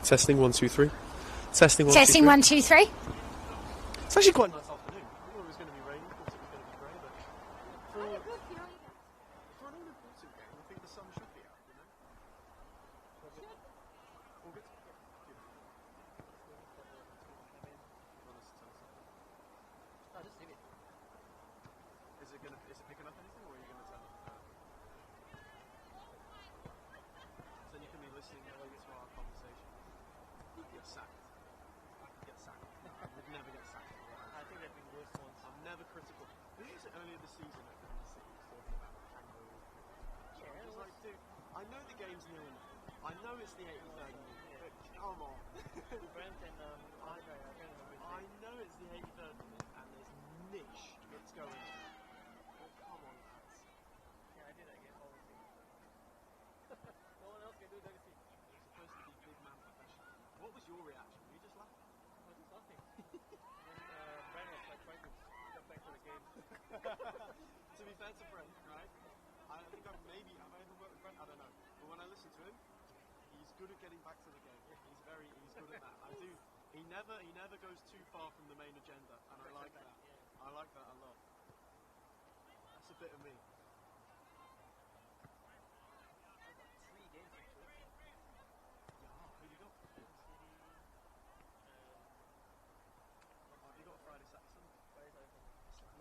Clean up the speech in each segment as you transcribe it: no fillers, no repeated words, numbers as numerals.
Testing 1 2 3. Testing 1 Testing 1 2 3. It's actually quite a nice afternoon. I thought it was going to be raining. I thought it was going to be grey, but for an all-important game, I think the sun should be out. You know. All good. Is it picking up anything, or are you going to tell them? So you can be listening to our conversation. You get sacked. Get sacked. No, I would never get sacked. I think they've been worse ones. I'm never critical. Who was it earlier this season that City was talking about kangaroo? Yeah, I was like, dude, I know the game's 0-0. I know it's the 83rd minute, but come on. Brent and I know it's the 83rd minute, and there's niche that's going on. Come on, lads. Yeah, I did that game all the time. No one else can do that. You're supposed to be big man professional. What was your reaction? Were you just laughing? I was just laughing. And Brent was like trying to get back to the game. To be fair to Brent, right? I think have I ever worked with Brent? I don't know. But when I listen to him, he's good at getting back to the game. He's good at that. He never goes too far from the main agenda, and I like that. Yeah. I like that a lot. That's a bit of me. 3 games actually. Yeah, who you got? Have you got Friday, Saturday, Sunday?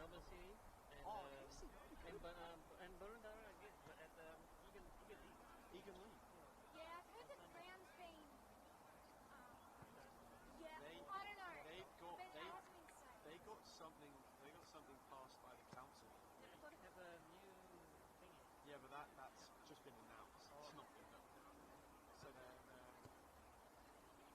Melbourne City and Boroondara again at Egan League. Yeah, I've heard the ground's been. I don't know. They got something passed by the council. I thought they have a new thing. Yeah, but that's just been announced. It's not been done. So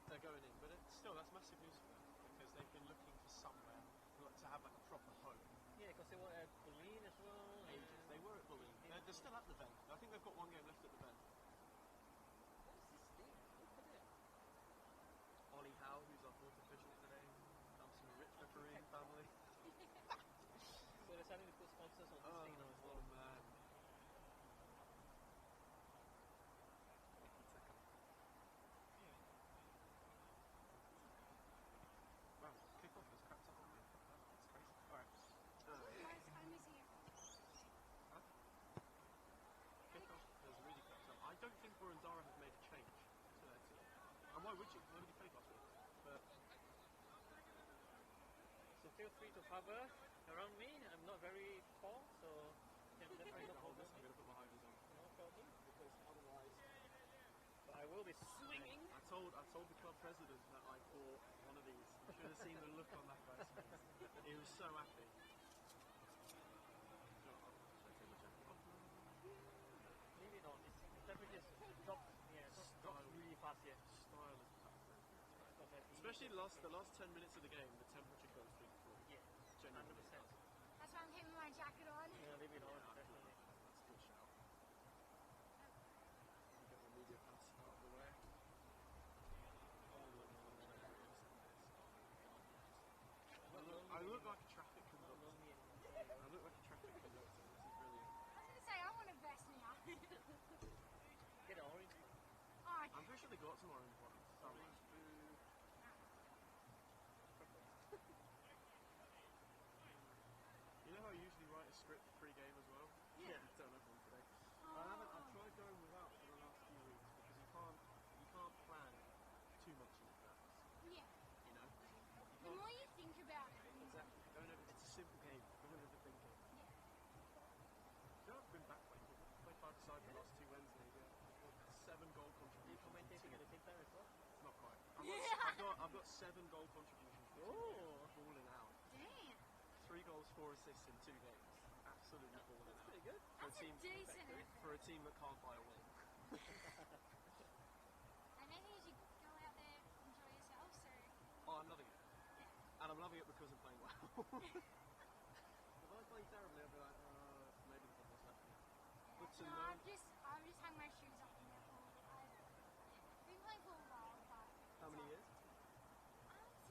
they're going in, but that's massive news for them because they've been looking for somewhere to have like a proper home. Yeah, because they were at Alamein as well. They were at Boroondara. They're still at the Ven. I think they've got 1 game left at the Ven. What is this thing? Look at it. Ollie Howe, who's our 4th official today, comes from a rich refereeing family. So they're starting to put sponsors on this thing now as well. Oh man. Wow, kickoff has crept up on me. That's crazy. Alright. Kickoff has really crept up. I don't think Boroondara have made a change to their team. And why would you? Nobody played last week. But So feel free to hover around me. I'm not very tall, so can definitely no problem. I'm going to put my high vis on. No problem. Because otherwise... But I will be swinging. I told the club president that I bought one of these. You should have seen the look on that guy's face. He was so happy. Maybe not. The temperature dropped. Yeah, it's dropped really fast here. Style is especially the last 10 minutes of the game, the temperature goes through the floor. Yeah, genuinely 100%. does. That's why I'm keeping my jacket on. Yeah, leave it on, definitely. That's a good shout. Get the media pass out of the way. I look like a traffic conductor. I look like a traffic conductor. This is brilliant. I was going to say, I want a vest now. Get an orange one. Oh, I'm pretty sure they got some orange ones. Orange, blue. You know how I usually write a script pre-game as well? Yeah. I don't have one today. I've tried going without for the last few weeks because you can't plan too much in advance. yeah. You know? The more you think about it. Exactly. It's a simple game. Don't overthink it. Yeah. You know, I've been back playing. Played 5-a-side the last 2 Wednesdays. Yeah. 7 goal contributions. Commentating at the same time as well? Not quite. Yeah. I've got 7 goal contributions. Oh. Balling out. Damn. 3 goals, 4 assists in 2 games. Absolutely balling out. Pretty good. That's a decent effort. For a team that can't buy a win. And maybe you should go out there, enjoy yourself, so... Oh, I'm loving it. Yeah. And I'm loving it because I'm playing well. If I play terribly, I'll be like, maybe the football's left me. But to No, know... I've just hung my shoes up in the pool. I've been playing for a while, but... How many years?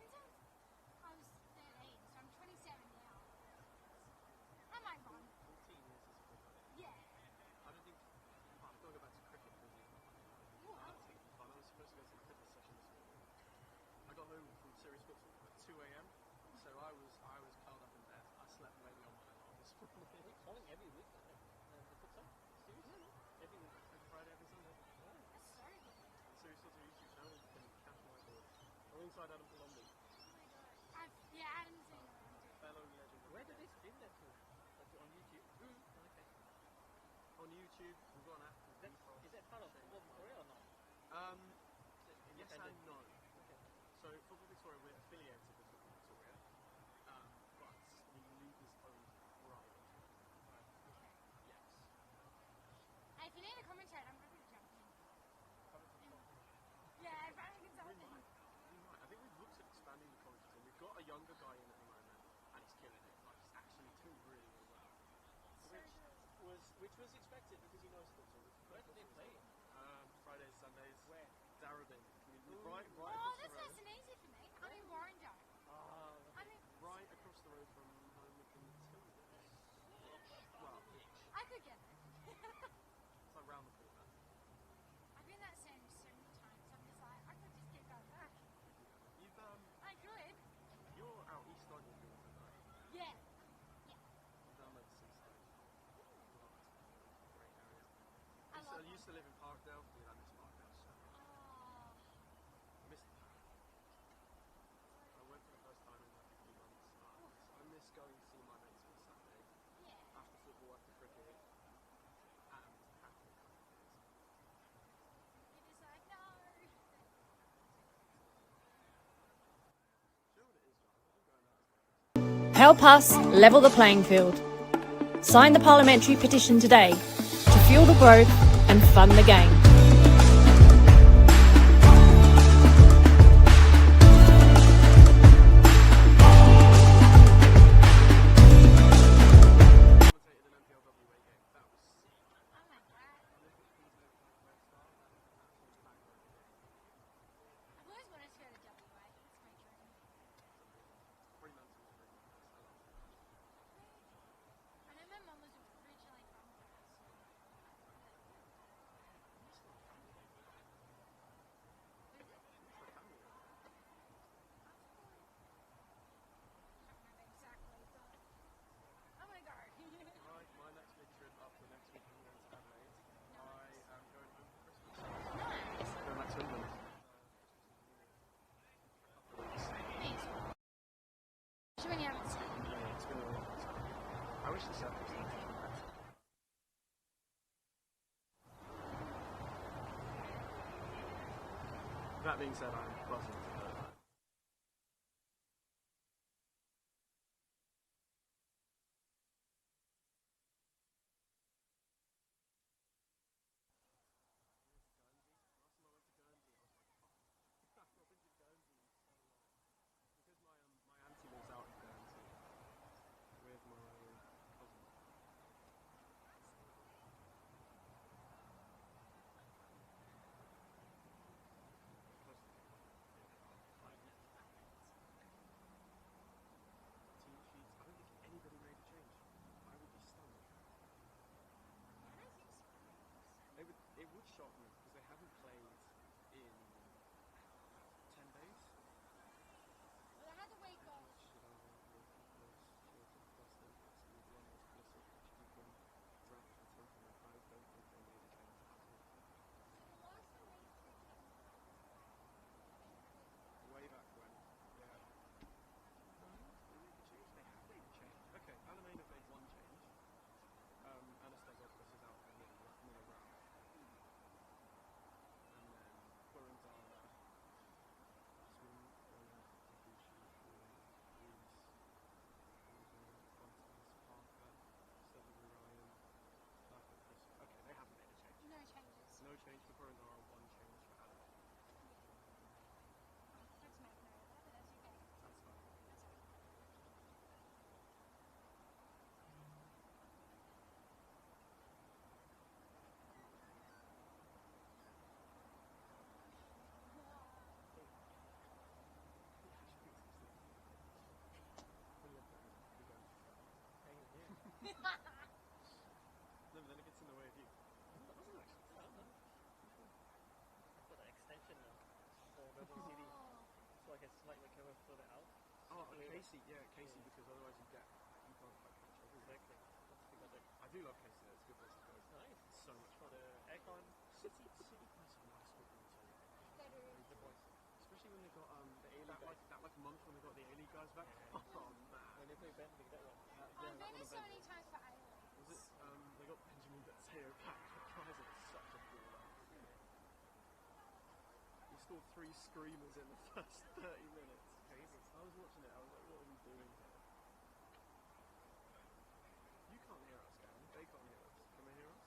Since I was 13, so I'm 27 now. I might run. 14 years as a footballer. Yeah. I don't think... I've got to go back to cricket because I don't think it's fun. I was supposed to go to a cricket session this alongside Adam Palombi, Oh my god. Yeah, Adam's seen it. fellow legend. Where do they stream that to? On YouTube? Okay. On YouTube, we've got an app called Is that part of Football Victoria or not? Yes and Independent? no. Okay. So Football Victoria, we're affiliated with Football Victoria, but the league is owned private. Yes. Hey, if you need a commentator, I'm happy to jump in. Yeah, if I'm We consulting. might. I think we've looked at expanding the college team. We've got a younger guy in at the moment, and he's killing it. Like, he's actually doing really, really well. Which was expected because he knows football. Where do they play? Fridays, Sundays. Where? Darabin. Right Oh, across that's the road. nice and easy for me. I'm in Boroondara. Ah, I'm in. Right across the road from home with the Matildas. Well, I could get it. it's like round the corner. I've been that same so many times. I'm just like, I could just keep going back. You've I could. you're out east, aren't you? Yeah. You're down by the seaside. Well, that's a great area. I love I used to live in Parkdale. Yeah, I miss Parkdale so much. Oh. I miss the park. I went for the first time in like a few months. I miss going to see my mates on a Saturday Yeah. after football, after cricket, and having a couple of beers. You're just like, no. Do you know what it is, John? I'm going out. Help us level the playing field. Sign the parliamentary petition today to fuel the growth and fund the game. Commentated an NPLW away game. That was sick. Oh my god. I've always wanted to go to WA. It's my dream. Fremantle was really nice. I loved it. I know my mum was originally from there, so. What is it? It's my family. I can't remember exactly, but. Oh my god. My next big trip after next week, I'm going to Adelaide. I am going home for Christmas. Nice. Going back to England. Thanks. Especially when you haven't seen it. Yeah, it's been a long time. I wish the circumstances were better. That being said, I'm buzzing to go back. Auntie lives out in Guernsey with my cousin. Team sheets. I don't think anybody made a change. I would be stunned. I don't think so. It would shock me because they haven't played in 10 days. Well, I had the week off. Way back when, yeah. They made a change. They have made a change. Okay, Alamein have made one change. Anastasopoulos is out for Miller Brown. And then Boroondara, Swin, Bonner, Tabuchi, Reeves, Fontes, Parker, Sutherland, Ryan, Parker, Chris. Okay, they haven't made a change. No changes. No change for Boroondara, one change for Alamein. I had to make note of that, but that's okay. That's fine. No, but then it gets in the way of you. That doesn't actually. I've got an extension now for Rebel City, so I can slide my camera further out. Oh, Casey, Casey, because otherwise you can't quite catch everything. Exactly. Let's figure that. I do love Casey though, it's a good place to go. It's nice. So much For fun. the aircon. City plays some nice football too. They do. The boys. Especially when they've got the month when we got the A-League guys back. Oh man. When they play Bentley, that one. I've been there so many times for A-League. Was it? They got Benjamin Betteo back. That guy's such a baller. He scored 3 screamers in the first 30 minutes. Crazy. I was watching it. I was like, what are we doing here? You can't hear us, Gavin. They can't hear us. Can they hear us?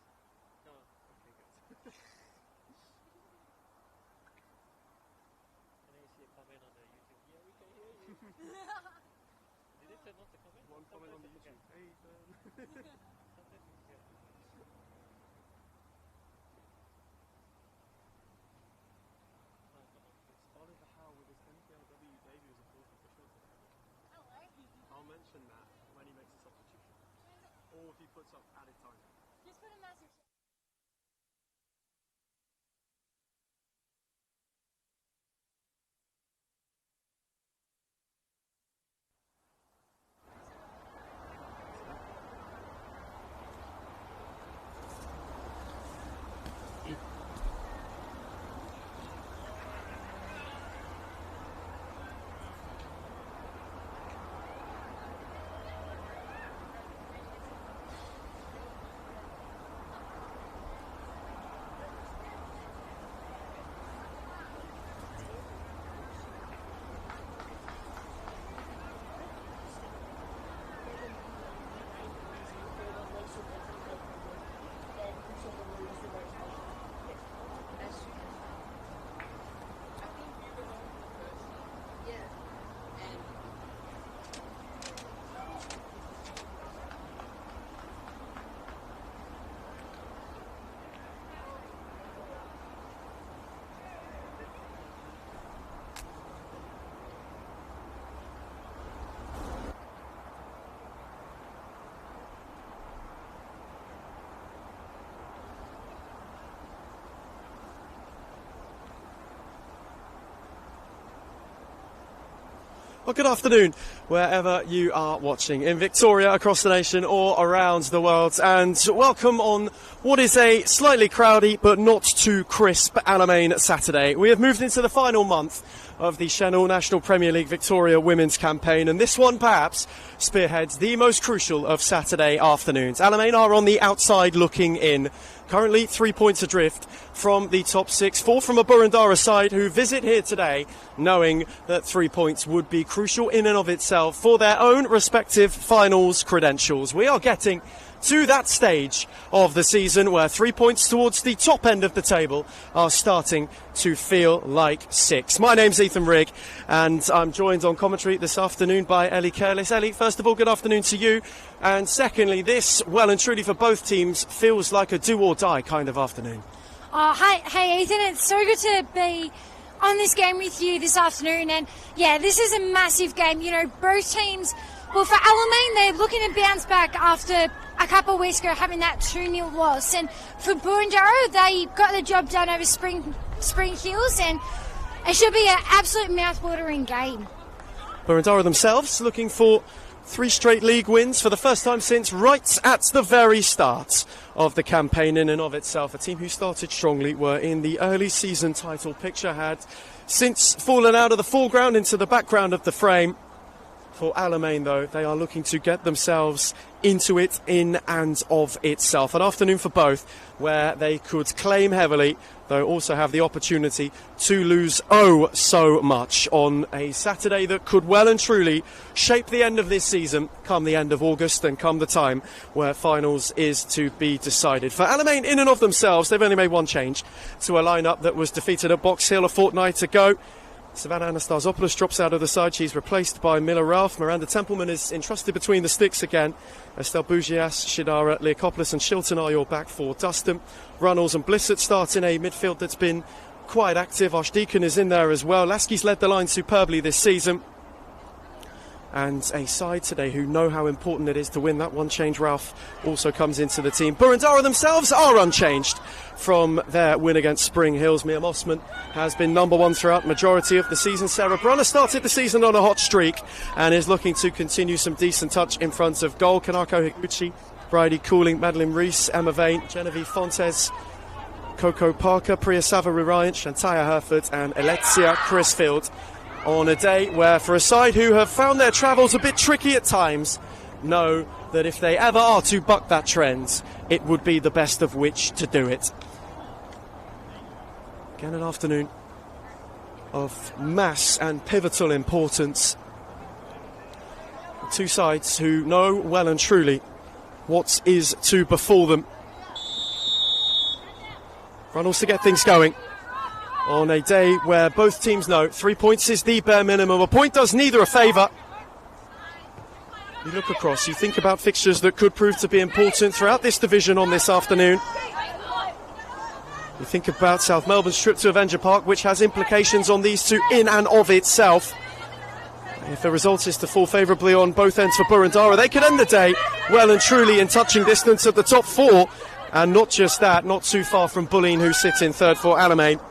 No. Okay, good. And then you see a comment on the YouTube. Yeah, we can hear you. Did they turn off the comment? One comment on the Sometimes YouTube. I Hey, Ethan. forget. Sometimes you forget. Oliver Howe with his NPLW debut as a fourth official today. Hello. I'll mention that when he makes a substitution. Or if he puts up added time. Just put a message. Well, good afternoon, wherever you are watching, in Victoria, across the nation, or around the world. And welcome on what is a slightly cloudy but not too crisp Alamein Saturday. We have moved into the final month of the Senol National Premier League Victoria Women's campaign, and this one perhaps spearheads the most crucial of Saturday afternoons. Alamein are on the outside looking in, currently 3 points adrift from the top 6, 4 from a Boroondara side who visit here today knowing that 3 points would be crucial in and of itself for their own respective finals credentials. We are getting to that stage of the season where 3 points towards the top end of the table are starting to feel like 6. My name's Ethan Rigg, and I'm joined on commentary this afternoon by Ellie Careless. Ellie, first of all, good afternoon to you. And secondly, this, well and truly for both teams, feels like a do-or-die kind of afternoon. Hey Ethan, it's so good to be on this game with you this afternoon. And yeah, this is a massive game. You know, both teams, well, for Alamein, they're looking to bounce back after a couple of weeks ago having that 2-0 loss. And for Boroondara, they got the job done over Spring Hills, and it should be an absolute mouth-watering game. Boroondara themselves looking for 3 straight league wins for the first time since right at the very start of the campaign in and of itself. A team who started strongly, were in the early season title picture, had since fallen out of the foreground into the background of the frame. For Alamein, though, they are looking to get themselves into it in and of itself. An afternoon for both where they could claim heavily, though also have the opportunity to lose oh so much on a Saturday that could well and truly shape the end of this season come the end of August and come the time where finals is to be decided. For Alamein, in and of themselves, they've only made one change to a lineup that was defeated at Box Hill a fortnight ago. Savannah Anastasopoulos drops out of the side. She's replaced by Miller Ralph. Miranda Templeman is entrusted between the sticks again. Estelle Bougias, Shidara Leokopoulos and Shilton are your back four. Dustin, Runnels and Blissett start in a midfield that's been quite active. Archdeacon is in there as well. Lasky's led the line superbly this season. And a side today who know how important it is to win. That one change, Ralph, also comes into the team. Boroondara themselves are unchanged from their win against Spring Hills. Mia Mossman has been number one throughout the majority of the season. Sarah Brunner started the season on a hot streak and is looking to continue some decent touch in front of goal. Kanako Higuchi, Bridie Cooling, Madeline Rees, Emma Vane, Genevieve Fontes, Coco Parker, Priya Savary-Ryan, Shantaya Herford and Alexia Crisfield on a day where, for a side who have found their travels a bit tricky at times, know that if they ever are to buck that trend, it would be the best of which to do it. Again, an afternoon of mass and pivotal importance. Two sides who know well and truly what is to befall them. Runnels to get things going on a day where both teams know 3 points is the bare minimum. A point does neither a favour. You look across, you think about fixtures that could prove to be important throughout this division on this afternoon. You think about South Melbourne's trip to Avenger Park, which has implications on these two in and of itself. If the result is to fall favourably on both ends for Boroondara, they could end the day well and truly in touching distance at the top four. And not just that, not too far from Bulleen, who sits in third for Alamein.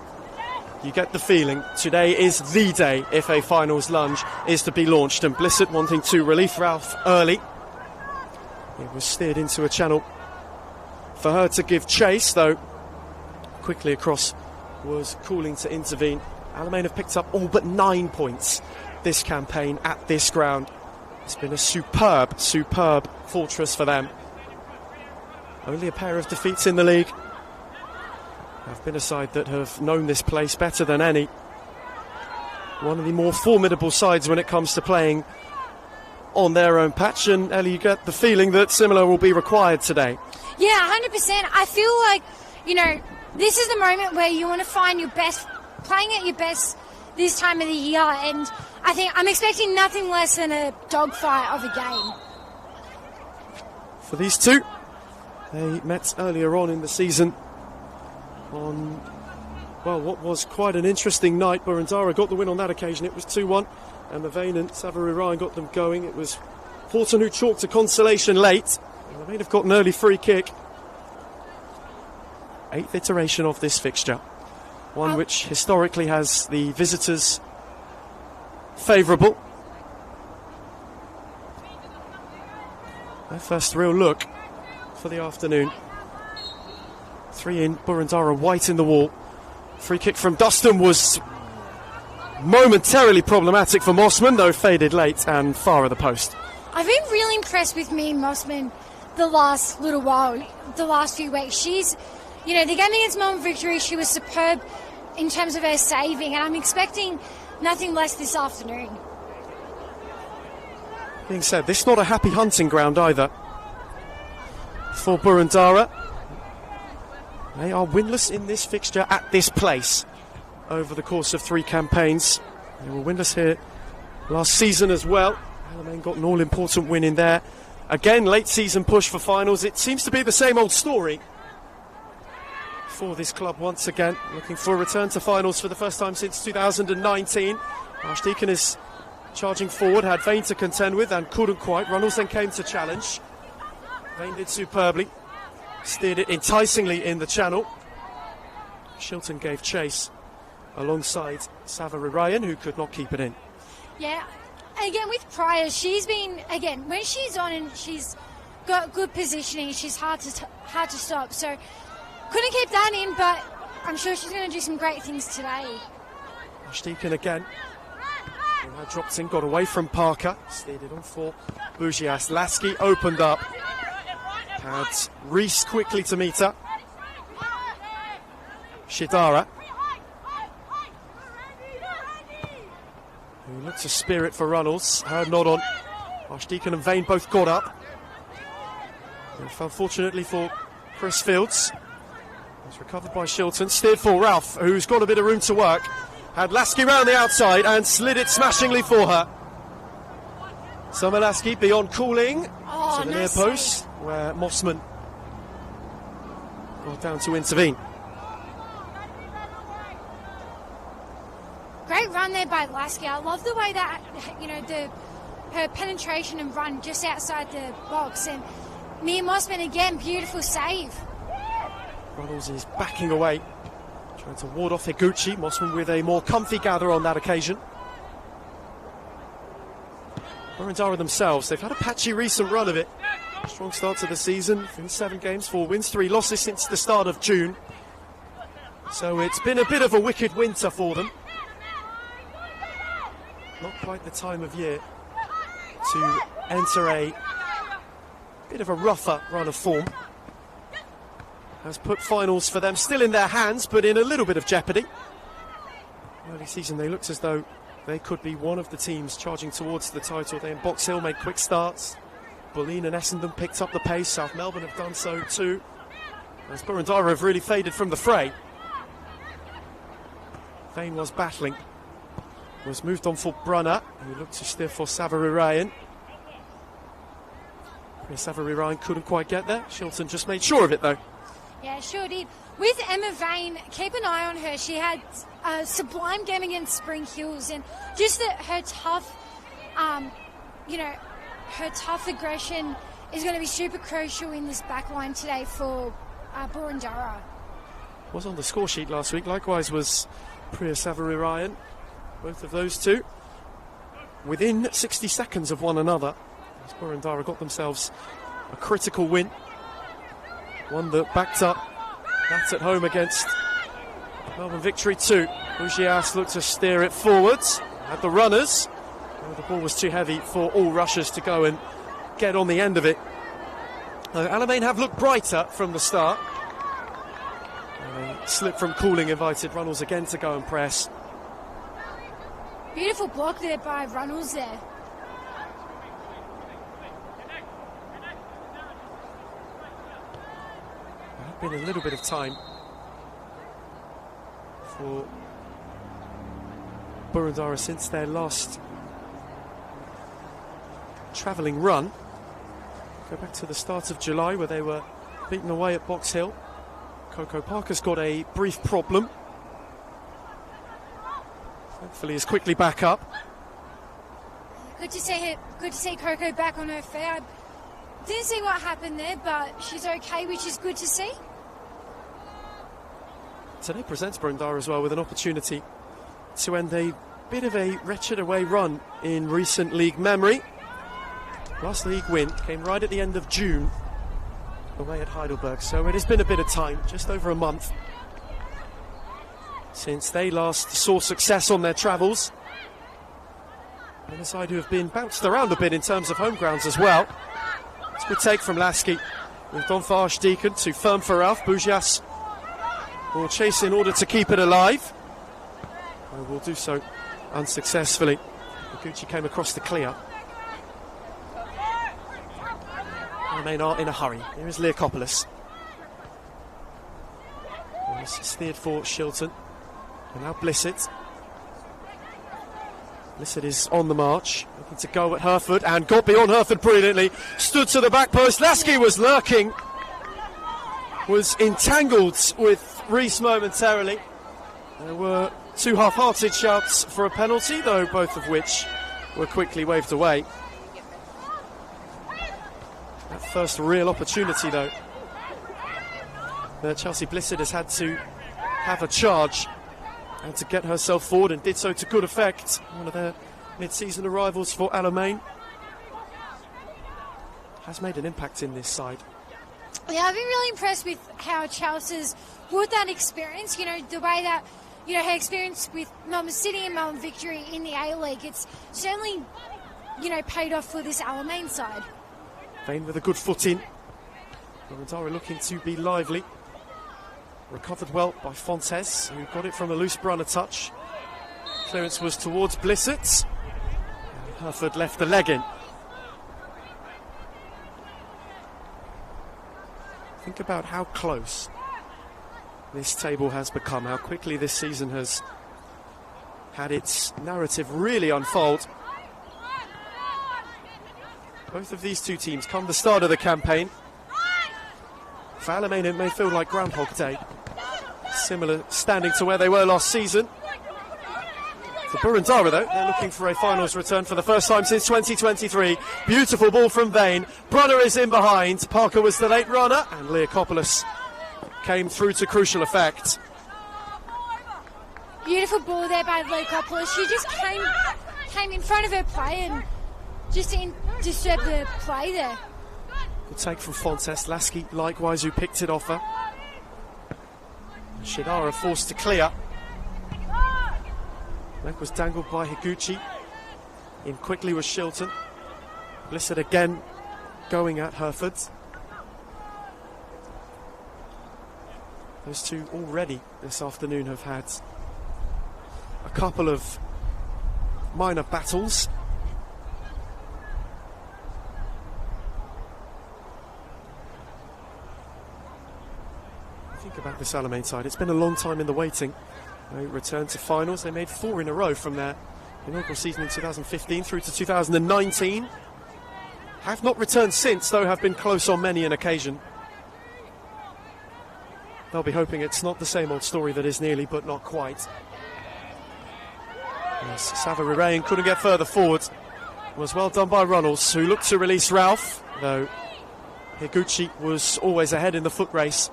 You get the feeling today is the day if a finals lunge is to be launched. And Blissett wanting to relieve Ralph early. It was steered into a channel for her to give chase, though quickly across was calling to intervene. Alamein have picked up all but 9 points this campaign at this ground. It's been a superb fortress for them. Only a pair of defeats in the league. Have been a side that have known this place better than any. One of the more formidable sides when it comes to playing on their own patch, and Ellie, you get the feeling that similar will be required today. Yeah, 100%. I feel like, this is the moment where you want to find your best, playing at your best this time of the year, and I think I'm expecting nothing less than a dogfight of a game. For these two, they met earlier on in the season on, well, what was quite an interesting night. Boroondara got the win on that occasion. It was 2-1, and Alamein and Savary Ryan got them going. It was Horton who chalked a consolation late. Alamein have got an early free kick. 8th iteration of this fixture. One which historically has the visitors favourable. Their first real look for the afternoon. 3 in, Boroondara white in the wall. Free kick from Dustin was momentarily problematic for Mossman, though faded late and far of the post. I've been really impressed with me and Mossman the last little while, the last few weeks. She's, the game against Melbourne Victory, she was superb in terms of her saving, and I'm expecting nothing less this afternoon. Being said, this is not a happy hunting ground either for Boroondara. They are winless in this fixture at this place over the course of 3 campaigns. They were winless here last season as well. Alamein got an all-important win in there. Again, late season push for finals. It seems to be the same old story for this club once again, looking for a return to finals for the first time since 2019. Archdeacon is charging forward, had Vane to contend with and couldn't quite. Runnels then came to challenge. Vane did superbly, steered it enticingly in the channel. Shilton gave chase alongside Savary Ryan, who could not keep it in. Yeah, again with Pryor, she's been, again, when she's on and she's got good positioning, she's hard to stop. So couldn't keep that in, but I'm sure she's going to do some great things today. Archdeacon again. Now dropped in, got away from Parker. Steered it on for Bugias. Lasky opened up. Had Reese quickly to meet her. Shidara, who looked a spirit for Runnels. Her nod on. Archdeacon and Vane both got up. Unfortunately for Chris Fields. It's recovered by Shilton. Steered for Ralph, who's got a bit of room to work. Had Lasky round the outside and slid it smashingly for her. Summer Lasky beyond cooling to the near post, where Mossman got down to intervene. Great run there by Lasky. I love the way that, her penetration and run just outside the box. And Mia Mossman again, beautiful save. Runnels is backing away, trying to ward off Higuchi. Mossman with a more comfy gather on that occasion. Boroondara themselves, they've had a patchy recent run of it. Strong start to the season, in 7 games, 4 wins, 3 losses since the start of June. So it's been a bit of a wicked winter for them. not quite the time of year to enter a bit of a rougher run of form. Has put finals for them still in their hands, but in a little bit of jeopardy. Early season, they looked as though they could be one of the teams charging towards the title. They in Box Hill made quick starts. Bulleen and Essendon picked up the pace. South Melbourne have done so too. As Boroondara have really faded from the fray. Vane was battling. Was moved on for Brunner, who looked to steer for Savarirayan. Savarirayan couldn't quite get there. Shilton just made sure of it though. Yeah, sure did. With Emma Vane, keep an eye on her. She had a sublime game against Spring Hills, and just that her tough, her tough aggression is going to be super crucial in this back line today for Boroondara. Was on the score sheet last week. Likewise was Priya Savarirayan. Both of those two within 60 seconds of one another. As Boroondara got themselves a critical win. One that backed up that at home against Melbourne Victory 2. Bugias looked to steer it forwards. Had the runners. The ball was too heavy for all rushers to go and get on the end of it. Alamein have looked brighter from the start. And a slip from Cooling invited Runnels again to go and press. Beautiful block there by Runnels there. Been a little bit of time for Boroondara since their last travelling run. Go back to the start of July where they were beaten away at Box Hill. Coco Parker's got a brief problem. Hopefully is quickly back up. Good to see Coco back on her feet. I didn't see what happened there, but she's okay, which is good to see. Today presents Boroondara as well with an opportunity to end a bit of a wretched away run in recent league memory. Last league win came right at the end of June away at Heidelberg, so it has been a bit of time, just over a month, since they last saw success on their travels. And a side who have been bounced around a bit in terms of home grounds as well. It's a good take from Lasky. Moved on for Archdeacon, too firm for Ralph. Bugias will chase in order to keep it alive. And will do so unsuccessfully. Noguchi came across the clear. Alamein are in a hurry. Here is Leakopoulos. Steered for Shilton. And now Blissett. Blissett is on the march, looking to go at Herford, and got beyond Herford brilliantly. Stood to the back post. Lasky was lurking. Was entangled with Rees momentarily. There were two half-hearted shouts for a penalty, though both of which were quickly waved away. That first real opportunity, though, Chelsea Blissett has had to have a charge and to get herself forward, and did so to good effect. One of their mid-season arrivals for Alamein has made an impact in this side. Yeah, I've been really impressed with how Chelsea's with that experience, the way that, her experience with Melbourne City and Melbourne Victory in the A-League, it's certainly, paid off for this Alamein side. Vane with a good foot in. Boroondara looking to be lively. Recovered well by Fontes, who got it from a loose Brunner touch. Clearance was towards Blissett. Herford left the leg in. Think about how close this table has become, how quickly this season has had its narrative really unfold. Both of these two teams come the start of the campaign. For Alamein, it may feel like Groundhog Day. Similar standing to where they were last season. For Boroondara, though, they're looking for a finals return for the first time since 2023. Beautiful ball from Vane. Brunner is in behind. Parker was the late runner, and Leakopoulos came through to crucial effect. Beautiful ball there by Leakopoulos. She just came in front of her play and just didn't disturb the play there. Good take from Fontes. Lasky, likewise, who picked it off her. Shidara forced to clear. Leg was dangled by Higuchi. In quickly was Shilton. Blissett again going at Hereford. Those two already this afternoon have had a couple of minor battles. Think about this Alamein side. It's been a long time in the waiting. They returned to finals. They made 4 in a row from their inaugural season in 2015 through to 2019. Have not returned since, though have been close on many an occasion. They'll be hoping it's not the same old story that is nearly but not quite. Yes, Savary-Rain couldn't get further forward. It was well done by Runnels, who looked to release Ralph, though Higuchi was always ahead in the foot race.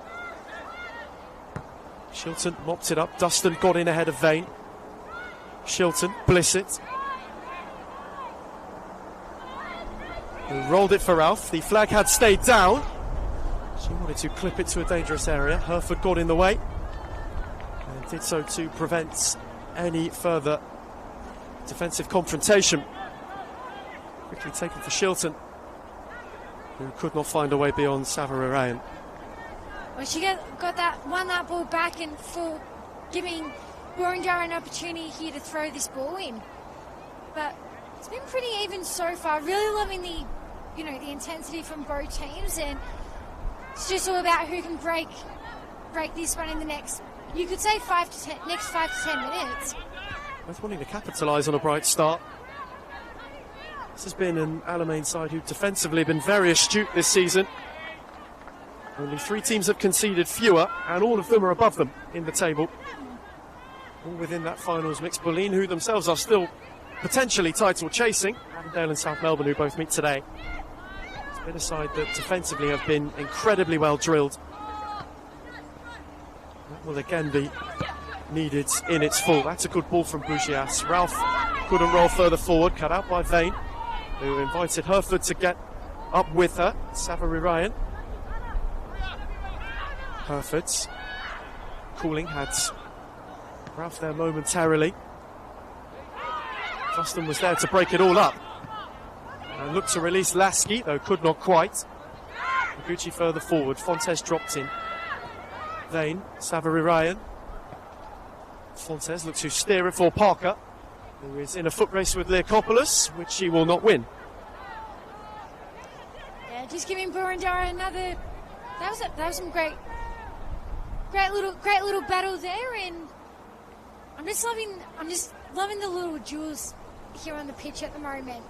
Shilton mopped it up. Dustin got in ahead of Vane. Shilton, Blissett, who rolled it for Ralph. The flag had stayed down. She wanted to clip it to a dangerous area. Hereford got in the way and did so to prevent any further defensive confrontation. Quickly taken for Shilton, who could not find a way beyond Savary-Rain. Well, she got that ball back, and for giving Boroondara an opportunity here to throw this ball in. But it's been pretty even so far. Really loving the intensity from both teams, and it's just all about who can break this one in the next, you could say 5 to 10 minutes. Both wanting to capitalise on a bright start. This has been an Alamein side who defensively have been very astute this season. Only 3 teams have conceded fewer, and all of them are above them in the table. All within that finals mix. Bulleen, who themselves are still potentially title chasing, Avondale and South Melbourne, who both meet today. It's been a side that defensively have been incredibly well drilled. That will again be needed in its full. That's a good ball from Bugias. Ralph couldn't roll further forward, cut out by Vane, who invited Hereford to get up with her. Savary-Rain. Hereford's cooling had Ralph there momentarily. Justin was there to break it all up and looked to release Lasky, though could not quite. Higuchi further forward. Fontes dropped in. Vane, Savary-Rain. Fontes looks to steer it for Parker, who is in a foot race with Leakopoulos, which he will not win. Yeah, just giving Boroondara another. That was some great little battle there, and I'm just loving the little duels here on the pitch at the moment.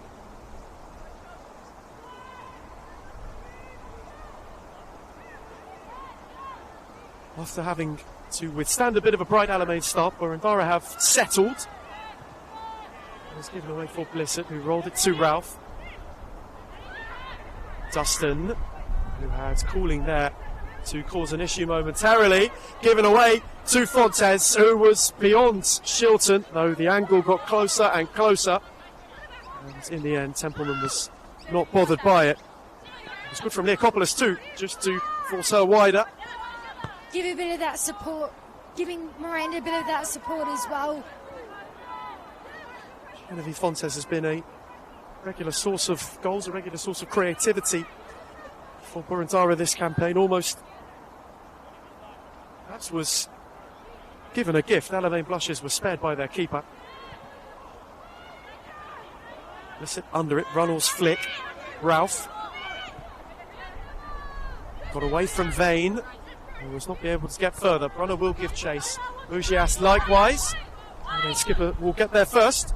After having to withstand a bit of a bright Alamein start, Boroondara have settled. It was given away for Blissett, who rolled it to Ralph. Dustin, who had cooling there to cause an issue momentarily, given away to Fontes, who was beyond Shilton, though the angle got closer and closer. And in the end, Templeman was not bothered by it. It was good from Leakopoulos too, just to force her wider. Give a bit of that support, giving Miranda a bit of that support as well. Genevieve Fontes has been a regular source of goals, a regular source of creativity for Boroondara this campaign. Almost perhaps was given a gift. Alamein blushes were spared by their keeper. Blissett under it. Runnels flick. Ralph got away from Vane, who was not be able to get further. Brunner will give chase. Bugias likewise. And then skipper will get there first.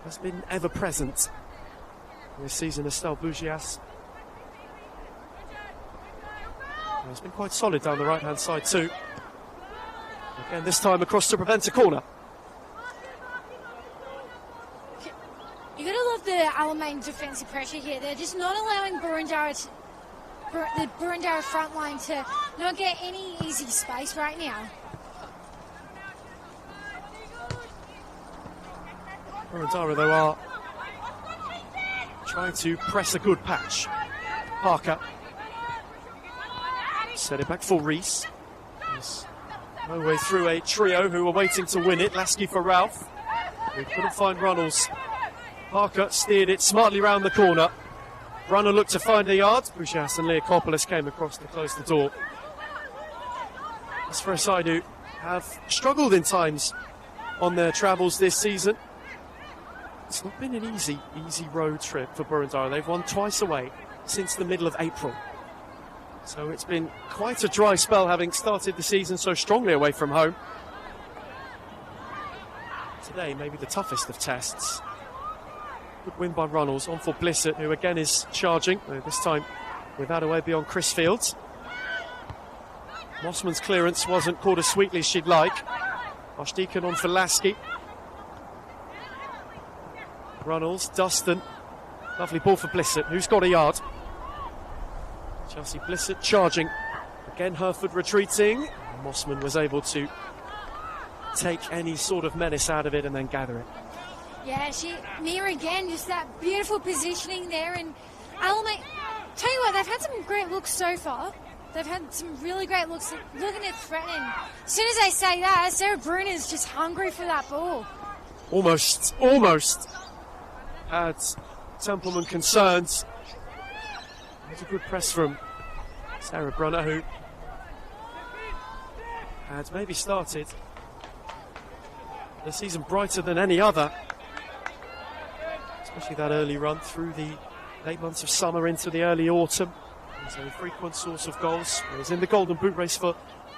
Has been ever present this season, Estelle Bugias. It's been quite solid down the right hand side too. Again, this time across to prevent a corner. You gotta love the Alamein defensive pressure here. They're just not allowing the Boroondara front line to not get any easy space right now. Boroondara, though, are trying to press a good patch. Parker set it back for Reese. There's no way through a trio who are waiting to win it. Lasky for Ralph. We couldn't find Runnels. Parker steered it smartly round the corner. Runner looked to find the yard. Bujas and Leokopoulos came across to close the door. As for a side who have struggled in times on their travels this season, it's not been an easy road trip for Boroondara. They've won twice away since the middle of April. So it's been quite a dry spell, having started the season so strongly away from home. Today, maybe the toughest of tests. Good win by Runnels, on for Blissett, who again is charging, this time without a way beyond Chris Fields. Mossman's clearance wasn't caught as sweetly as she'd like. Archdeacon on for Lasky. Runnels, Dustin. Lovely ball for Blissett, who's got a yard. Chelsea Blissett charging. Again, Hereford retreating. Mossman was able to take any sort of menace out of it and then gather it. Yeah, Mia again, just that beautiful positioning there. And Alamein, tell you what, they've had some great looks so far. They've had some really great looks, looking at threatening. As soon as they say that, Sarah Bruner's just hungry for that ball. Almost had Templeman concerns. It's a good press from Sarah Brunner, who had maybe started the season brighter than any other. Especially that early run through the late months of summer into the early autumn. He's a frequent source of goals. He was in the Golden Boot race for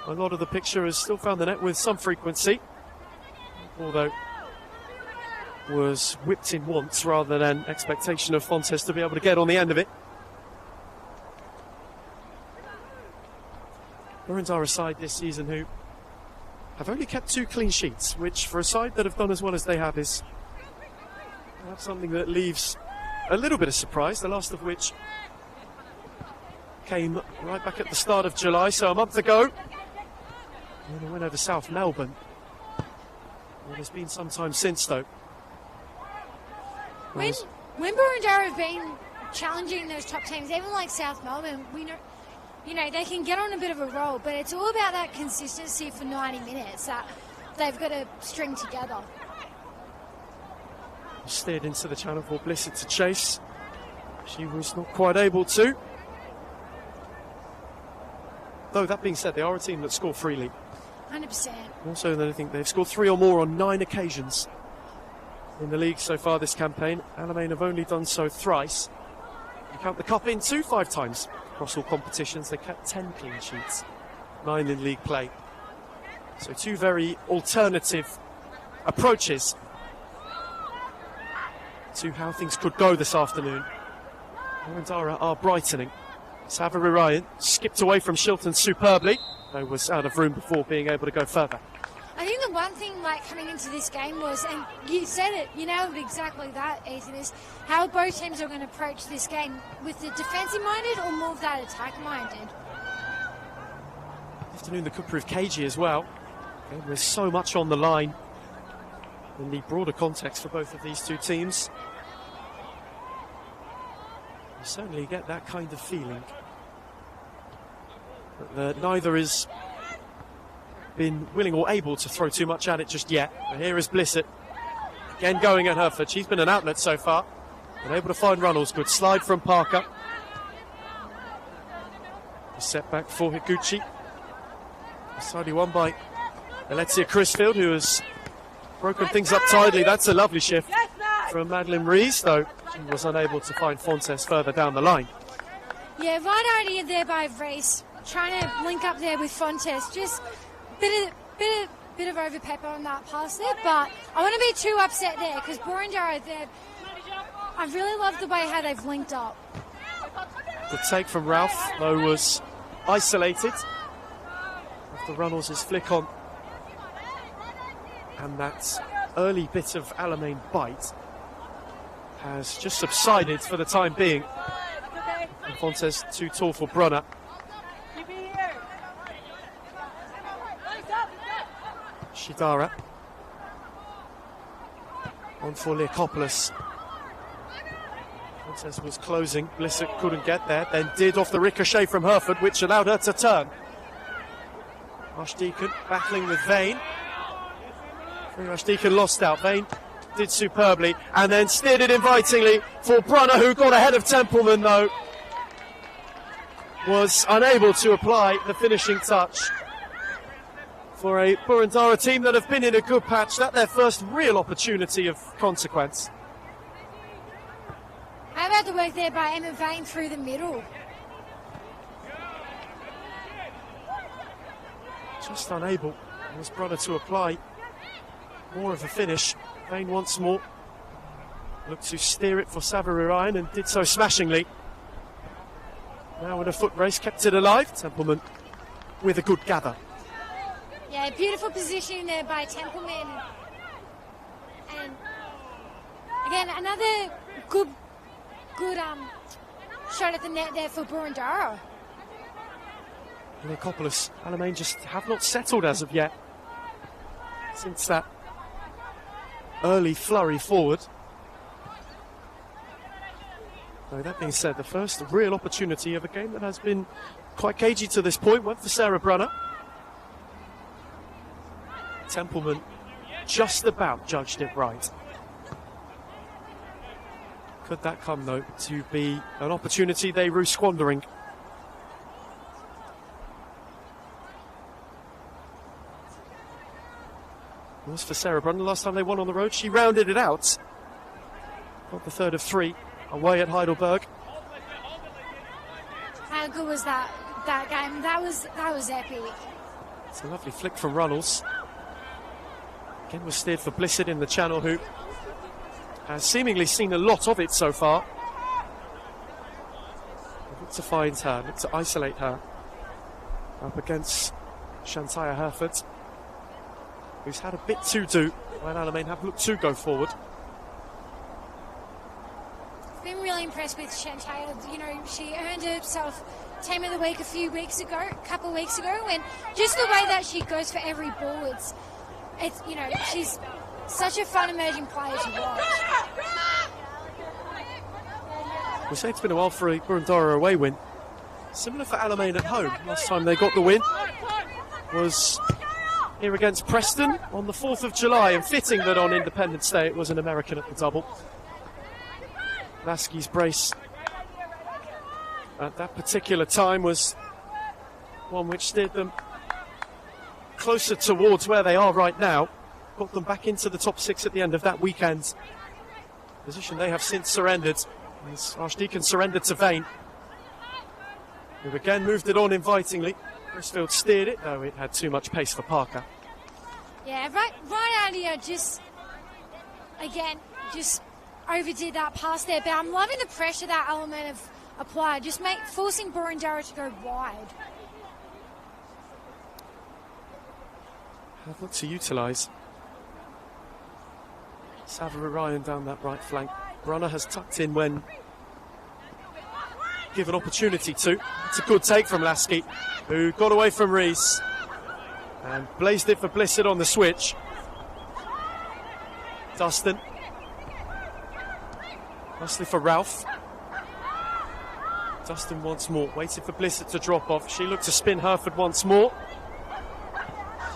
a lot of the picture, has still found the net with some frequency. Although was whipped in once rather than expectation of Fontes to be able to get on the end of it. Boroondara side this season who have only kept 2 clean sheets, which for a side that have done as well as they have is perhaps something that leaves a little bit of surprise, the last of which came right back at the start of July, so a month ago. And a win over South Melbourne. Well, there's been some time since, though. When Boroondara have been challenging those top teams, even like South Melbourne, we know, they can get on a bit of a roll, but it's all about that consistency for 90 minutes that they've got to string together. Steered into the channel for Blissett to chase. She was not quite able to. Though, that being said, they are a team that score freely. 100%. Also, I think they've scored 3 or more on 9 occasions in the league so far this campaign. Alamein have only done so thrice. You count the cup in 5 times across all competitions. They kept 10 clean sheets, 9 in league play. So 2 very alternative approaches to how things could go this afternoon. Boroondara are brightening. Savary Ryan skipped away from Shilton superbly, though was out of room before being able to go further. I think the one thing coming into this game was, and you said it, you nailed exactly that, Ethan, is how both teams are going to approach this game, with the defensive minded or more of that attack minded. Afternoon, the could prove cagey as well. Okay, there's so much on the line in the broader context for both of these 2 teams. You certainly get that kind of feeling. But neither has been willing or able to throw too much at it just yet. But here is Blissett, again going at Hereford. She's been an outlet so far. Been able to find Runnels. Good slide from Parker. A setback for Higuchi. Slightly won by Alexia Crisfield, who has broken things up tidily. That's a lovely shift from Madeline Rees, though she was unable to find Fontes further down the line. Yeah, right idea there by Rees, trying to link up there with Fontes. Just bit of overpepper on that pass there, but I wouldn't be too upset there because Boroondara, I really love the way how they've linked up. The take from Ralph, though, was isolated after Runnels' flick on, and that early bit of Alamein bite has just subsided for the time being. And Fontes too tall for Brunner. Shidara on for Leokopoulos. Fontes was closing, Blissett couldn't get there, then did off the ricochet from Hereford, which allowed her to turn. Archdeacon battling with Vane. Archdeacon lost out. Vane did superbly, and then steered it invitingly for Brunner, who got ahead of Templeman, though was unable to apply the finishing touch. For a Boroondara team that have been in a good patch, that's their first real opportunity of consequence. How about the work there by Emma Vane through the middle? Just unable was Brunner to apply more of a finish. Vane once more looked to steer it for Savarirayan and did so smashingly. Now in a foot race, kept it alive. Templeman with a good gather. Yeah, beautiful positioning there by Templeman. And again, another good shot at the net there for Boroondara. Leokopolis, Alamein just have not settled as of yet since that early flurry forward. Though that being said, the first real opportunity of a game that has been quite cagey to this point went for Sarah Brunner. Templeman just about judged it right. Could that come, though, to be an opportunity they rue squandering? It was for Sarah Brunner. Last time they won on the road, she rounded it out. Got the third of 3 away at Heidelberg. How good was that game? That was epic. It's a lovely flick from Runnels. Again was steered for Blissett in the channel, who has seemingly seen a lot of it so far. Look to find her, look to isolate her up against Shantaya Herford, who's had a bit to do when Alamein have looked to go forward. Been really impressed with Shantaya. You know, she earned herself Team of the Week a couple of weeks ago, and just the way that she goes for every ball, it's you know, she's such a fun emerging player to watch. We'll say it's been a while for a Boroondara away win. Similar for Alamein at home. Last time they got the win was here against Preston on the 4th of July, and fitting that on Independence Day it was an American at the double. Lasky's brace at that particular time was one which steered them closer towards where they are right now. Got them back into the top 6 at the end of that weekend. Position they have since surrendered. As Archdeacon surrendered to Vane, who again moved it on invitingly. Grisfield steered it, though it had too much pace for Parker. Yeah, right out here, just overdid that pass there. But I'm loving the pressure that Alamein have applied, just forcing Boroondara to go wide. Have looked to utilise Savarirayan down that right flank. Brunner has tucked in when given opportunity to. It's a good take from Lasky, who got away from Rees and blazed it for Blissett on the switch. Dustin. Mostly for Ralph. Dustin once more, waited for Blissett to drop off. She looked to spin Herford once more,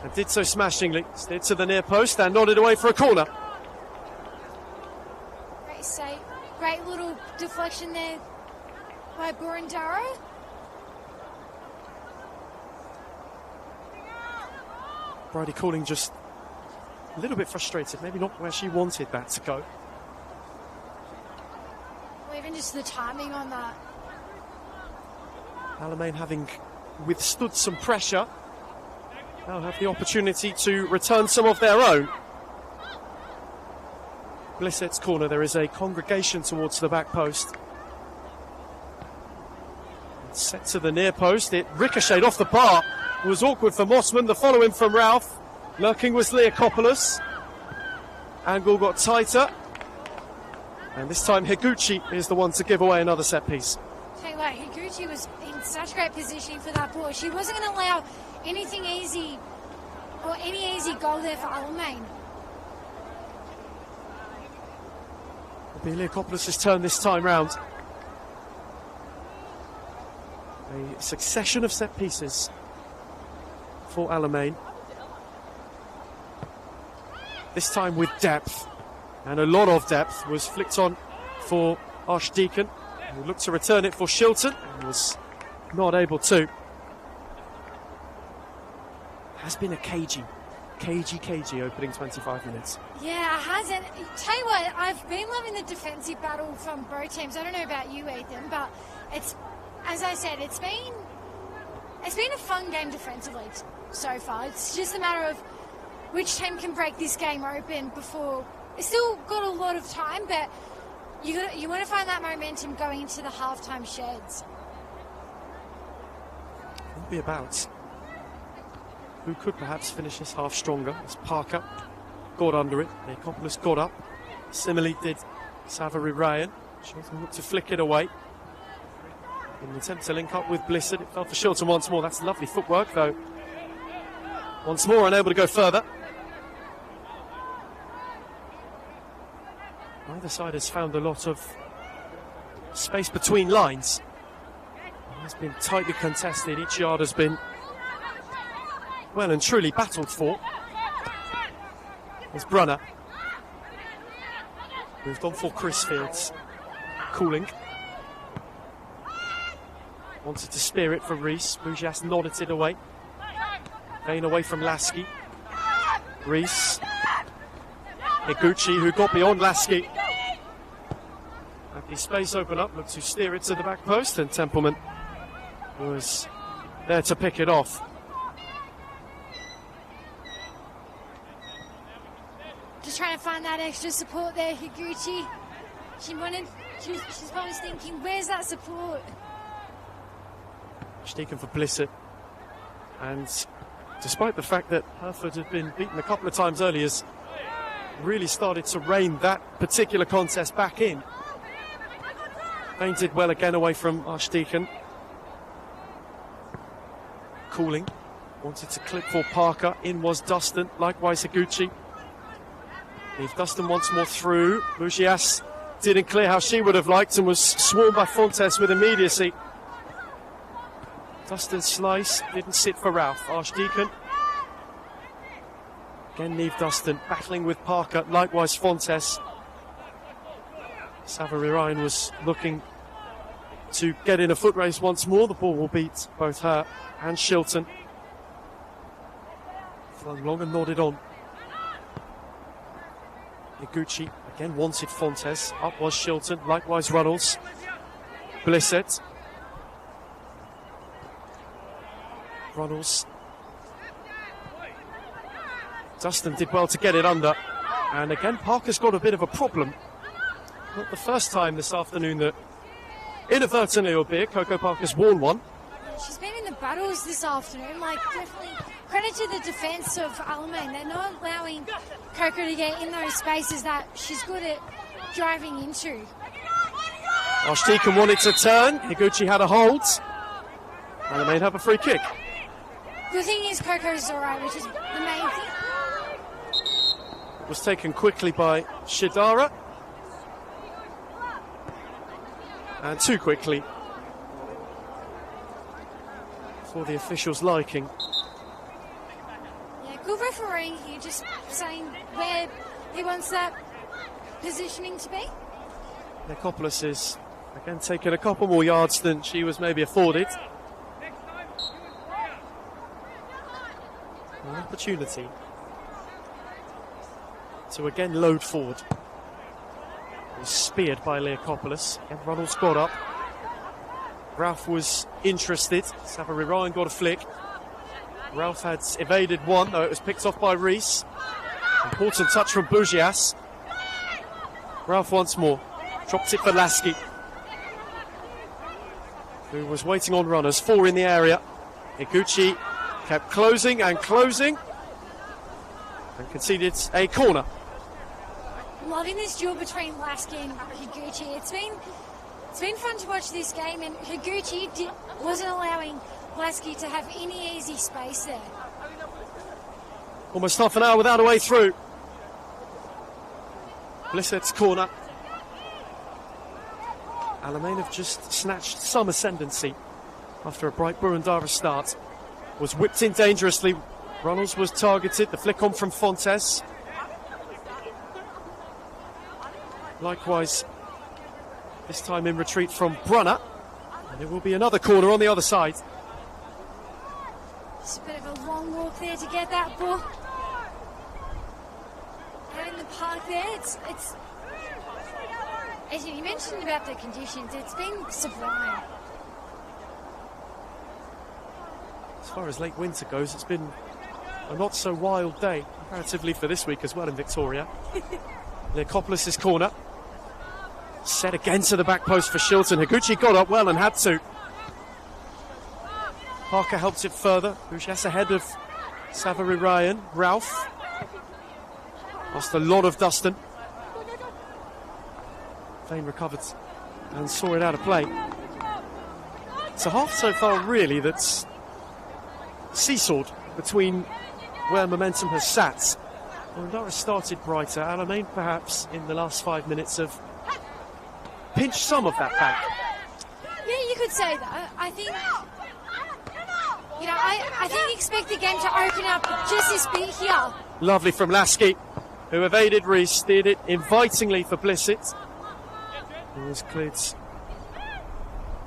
and did so smashingly. Steered to the near post and nodded away for a corner. Great save. Great little deflection there by Boroondara. Bridie Calling just a little bit frustrated, maybe not where she wanted that to go. Or even just the timing on that. Alamein, having withstood some pressure, now have the opportunity to return some of their own. Blissett's corner, there is a congregation towards the back post. It's set to the near post, it ricocheted off the bar. It was awkward for Mossman, the follow-in from Ralph. Lurking was Leokopolis. Angle got tighter. And this time Higuchi is the one to give away another set piece. Tell you what, Higuchi was in such great positioning for that ball. She wasn't going to allow anything easy or any easy goal there for Alamein. It'll be Leokopolis' turn this time round. A succession of set pieces for Alamein. This time with depth. And a lot of depth was flicked on for Archdeacon, who looked to return it for Shilton and was not able to. Has been a cagey opening 25 minutes. Yeah, it has. And tell you what, I've been loving the defensive battle from both teams. I don't know about you, Ethan, but it's, as I said, it's been a fun game defensively so far. It's just a matter of which team can break this game open before. It's still got a lot of time, but you want to find that momentum going into the halftime sheds. It'll be about who could perhaps finish this half stronger. As Parker got under it, Niakopoulos got up. Similarly did Savary Ryan. Shilton looked to flick it away. In an attempt to link up with Blissett, it fell for Shilton once more. That's lovely footwork, though. Once more, unable to go further. Neither side has found a lot of space between lines. It has been tightly contested. Each yard has been well and truly battled for. As Brunner moved on for Chris Fields. Cooling. Wanted to spear it for Rees. Bujas nodded it away. Vane away from Lasky. Rees. Higuchi, who got beyond Lasky. Had the space open up, looked to steer it to the back post, and Templeman was there to pick it off. Just trying to find that extra support there, Higuchi. She's probably thinking, where's that support? Steeken for Blissett. And despite the fact that Hereford had been beaten a couple of times earlier, has really started to rein that particular contest back in. Vane did well again away from Archdeacon. Cooling. Wanted to clip for Parker. In was Dustin. Likewise Higuchi. Leave Dustin once more through. Bugias didn't clear how she would have liked and was swarmed by Fontes with immediacy. Dustin's slice didn't sit for Ralph. Archdeacon. Again, Neve Dustin battling with Parker. Likewise Fontes. Savary Ryan was looking to get in a foot race once more. The ball will beat both her and Shilton. Flung long and nodded on. Higuchi again wanted Fontes. Up was Shilton. Likewise Runnels. Blissett. Runnels. Dustin did well to get it under. And again, Parker's got a bit of a problem. Not the first time this afternoon that, inadvertently albeit, Coco Parker's worn one. She's been in the battles this afternoon. Definitely credit to the defence of Alamein. They're not allowing Coco to get in those spaces that she's good at driving into. Archdeacon wanted to turn. Higuchi had a hold. Alamein have a free kick. The thing is, Coco's alright, which is the main thing. It was taken quickly by Shidara. And too quickly for the officials' liking. Yeah, good refereeing here, just saying where he wants that positioning to be. Niakopoulos is again taking a couple more yards than she was maybe afforded. An opportunity to again load forward. He was speared by Niakopoulos, and Runnels got up. Ralph was interested. Savary Ryan got a flick. Ralph had evaded one, though it was picked off by Rees. Important touch from Bugias. Ralph once more. Dropped it for Lasky, who was waiting on runners. 4 in the area. Higuchi kept closing and closing and conceded a corner. Loving this duel between Lasky and Higuchi. It's been fun to watch this game, and Higuchi wasn't allowing Lasky to have any easy space there. Almost half an hour without a way through. Blissett's corner. Alamein have just snatched some ascendancy after a bright Boroondara start. Was whipped in dangerously. Runnels was targeted. The flick on from Fontes. Likewise, this time in retreat from Brunner. And it will be another corner on the other side. Just a bit of a long walk there to get that ball. Out in the park there, it's as you mentioned about the conditions, it's been sublime. As far as late winter goes, it's been a not so wild day, comparatively for this week as well in Victoria. Leokopoulos' corner. Set again to the back post for Shilton. Higuchi got up well and had to. Parker helps it further. Bujas ahead of Savary Ryan. Ralph. Lost a lot of Dustin. Vane recovered and saw it out of play. It's a half so far, really, that's seesawed between where momentum has sat. Boroondara started brighter. Alamein, perhaps, in the last 5 minutes, have pinched some of that back. Yeah, you could say that. I think, I think expect the game to open up just this bit here. Lovely from Lasky, who evaded Reese, steered it invitingly for Blissett. It was cleared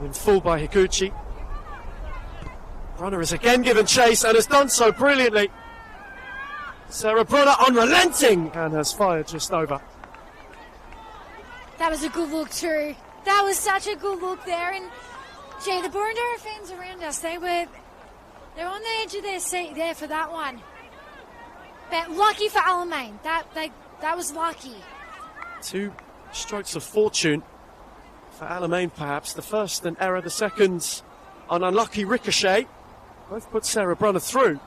in full by Higuchi. Brunner is again given chase and has done so brilliantly. Sarah Brunner unrelenting and has fired just over. That was a good look too. That was such a good look there. And Jay, the Boroondara fans around us, they're on the edge of their seat there for that one. But lucky for Alamein. That was lucky. 2 strokes of fortune for Alamein, perhaps. The first an error, the second an unlucky ricochet. Both put Sarah Brunner through.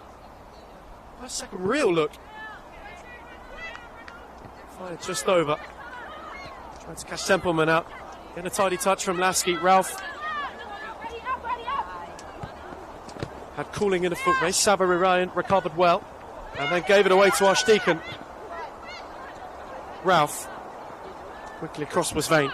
First second real look. Fired just over. Trying to catch Templeman out. Get a tidy touch from Lasky. Ralph had cooling in a foot race. Savary Ryan recovered well and then gave it away to Archdeacon. Ralph quickly across was Vane.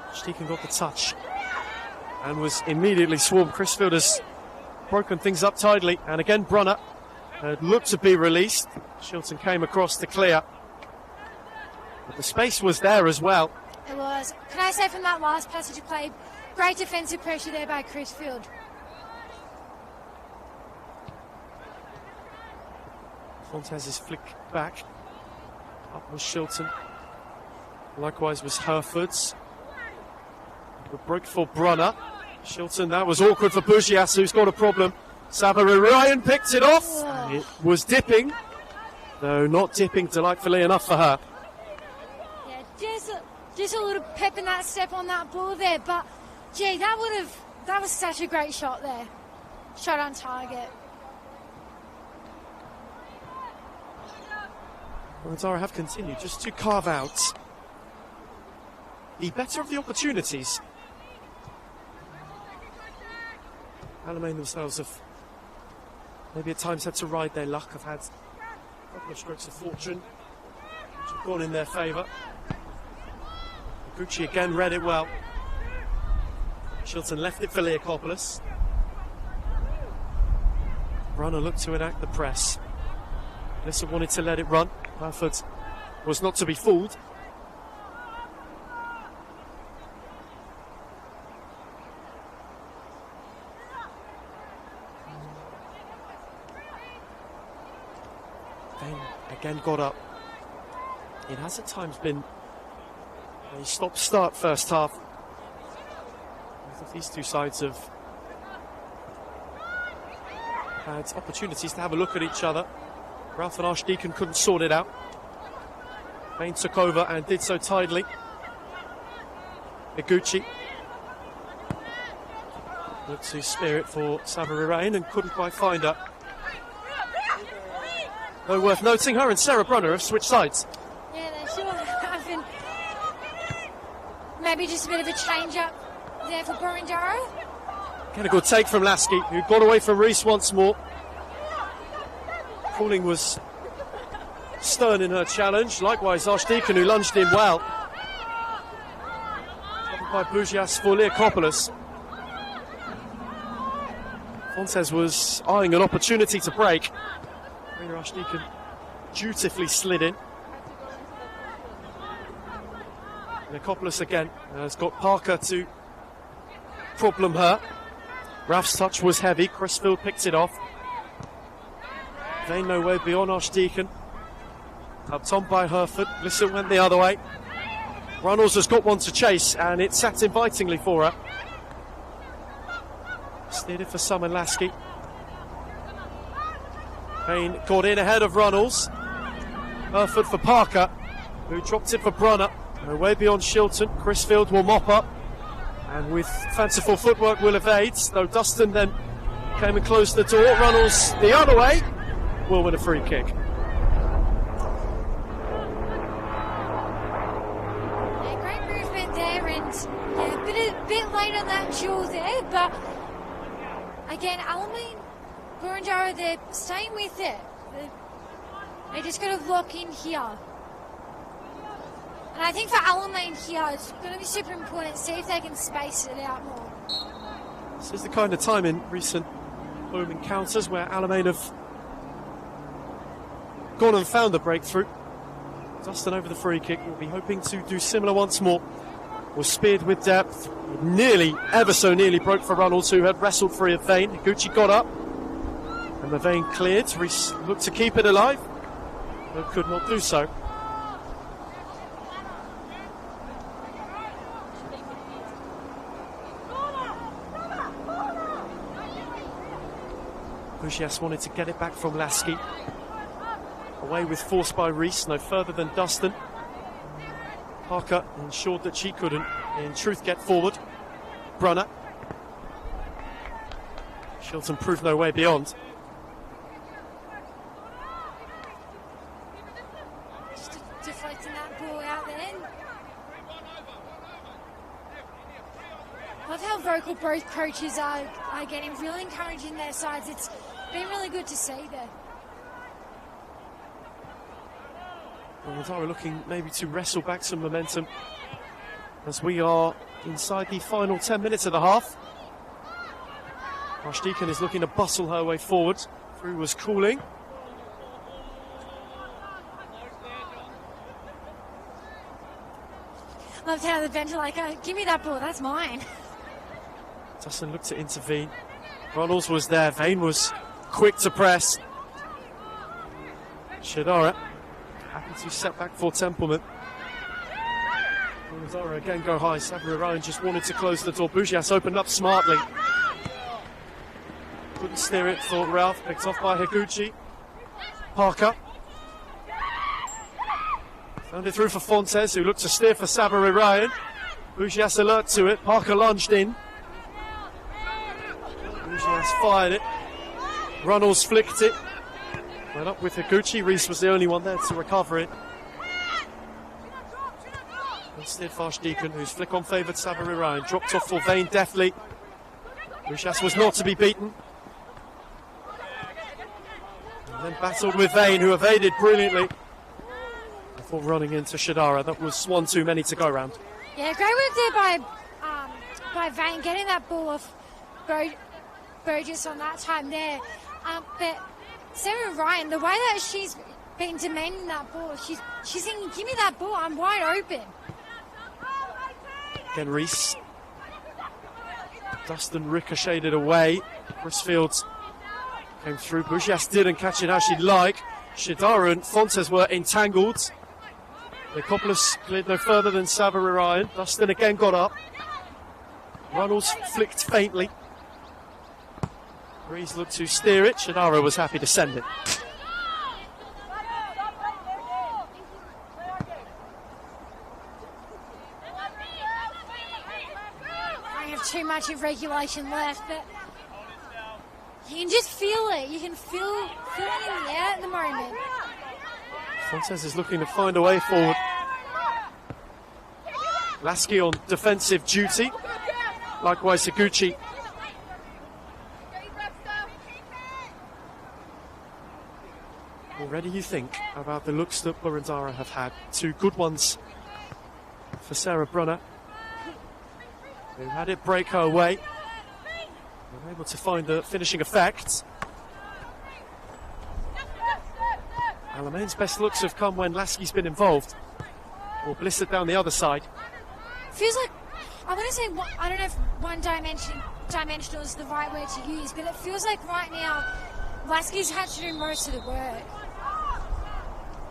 Archdeacon got the touch and was immediately swarmed. Crisfield has broken things up tidily, and again Brunner had looked to be released. Shilton came across to clear, but the space was there as well. It was. Can I say from that last passage of play, great defensive pressure there by Crisfield. Fontez's flick back. Up was Shilton. Likewise was Herford's. The break for Brunner. Shilton, that was awkward for Bujas, who's got a problem. Savary Ryan picked it off. And it was dipping, though not dipping delightfully enough for her. Yeah, just a little pep in that step on that ball there, but gee, that was such a great shot there. Shot on target. Boroondara have continued just to carve out the better of the opportunities. Alamein themselves have maybe at times had to ride their luck. Have had a couple of strokes of fortune which have gone in their favour. Gucci again read it well. Shilton left it for Leokopoulos. Brunner looked to enact the press. Lissa wanted to let it run. Herford was not to be fooled. Then again got up. It has at times been a stop-start first half. Both of these two sides have had opportunities to have a look at each other. Ralph and Archdeacon couldn't sort it out. Vane took over and did so tidily. Higuchi looked to spear it for Savary Ryan and couldn't quite find her. Though worth noting, her and Sarah Brunner have switched sides. Yeah, they sure have been. Maybe just a bit of a change-up there for Boroondara. Get a good take from Lasky, who got away from Reese once more. Cooling was stern in her challenge. Likewise, Archdeacon, who lunged in well. by Bugias for Leakopoulos. Fontes was eyeing an opportunity to break. Rina Archdeacon dutifully slid in. Leakopoulos again has got Parker to problem her. Raf's touch was heavy. Crisfield picked it off. Vane no way beyond Archdeacon. Up on by Herford. Listen went the other way. Runnels has got one to chase, and it sat invitingly for her. Steered it for Summer Lasky. Vane got in ahead of Runnels. Herford for Parker, who dropped it for Brunner. No way beyond Shilton. Crisfield will mop up, and with fanciful footwork will evade, though Dustin then came and closed the door. Runnels the other way will win a free kick. Yeah, great movement there, and yeah, a bit late on that duel there, but again, Alamein, Boroondara, they're staying with it. They just got to lock in here. And I think for Alamein here, it's going to be super important to see if they can space it out more. This is the kind of time in recent home encounters where Alamein have gone and found the breakthrough. Dustin over the free kick, will be hoping to do similar once more. Was speared with depth, nearly, ever so nearly broke for Runnels, who had wrestled free of Vane. Higuchi got up, and the Vane cleared. Reese looked to keep it alive, but could not do so. Bugias wanted to get it back from Lasky. Away with force by Reese, no further than Dustin. Parker ensured that she couldn't, in truth, get forward. Brunner. Shilton proved no way beyond. Just deflecting that ball out there. Love how vocal both coaches are getting, really encouraging their sides. It's been really good to see there. Boroondara looking maybe to wrestle back some momentum as we are inside the final 10 minutes of the half. Archdeacon is looking to bustle her way forward. Through was cooling. Loved how the bench are like, give me that ball, that's mine. Dustin looked to intervene. Runnels was there. Vane was quick to press. Shidara happy to set back for Templeman. Boroondara again go high. Savary Ryan just wanted to close the door. Bugias opened up smartly. Couldn't steer it for Ralph. Picked off by Higuchi. Parker. Found it through for Fontes, who looked to steer for Savary Ryan. Bugias alert to it. Parker lunged in. Bugias fired it. Runnels flicked it. Went up with Higuchi. Reese was the only one there to recover it. Instead, Archdeacon, whose flick-on favoured Savary Ryan, dropped off for Vane deftly. Bugias was not to be beaten. And then battled with Vane, who evaded brilliantly before running into Shidara. That was one too many to go round. Yeah, great work there by Vane, getting that ball off Burgess on that time there. But Sarah Ryan, the way that she's been demanding that ball, she's saying, give me that ball, I'm wide open. Again, Reese. Dustin ricocheted away. Crisfield came through. Bugias didn't catch it how she'd like. Shidara and Fontes were entangled. Leakopoulos cleared no further than Savary Ryan. Dustin again got up. Runnels flicked faintly. Reese looked to steer it. Shidara was happy to send it. I have too much of regulation left, but you can just feel it. You can feel it in the air at the moment. Fontes is looking to find a way forward. Lasky on defensive duty. Likewise, Higuchi. Already you think about the looks that Boroondara have had. Two good ones for Sarah Brunner. who had it break her way. Were able to find the finishing effect. Alamein's best looks have come when Lasky's been involved. Or Blissett down the other side. Feels like, I want to say, I don't know if one-dimensional is the right word to use, but it feels like right now Lasky's had to do most of the work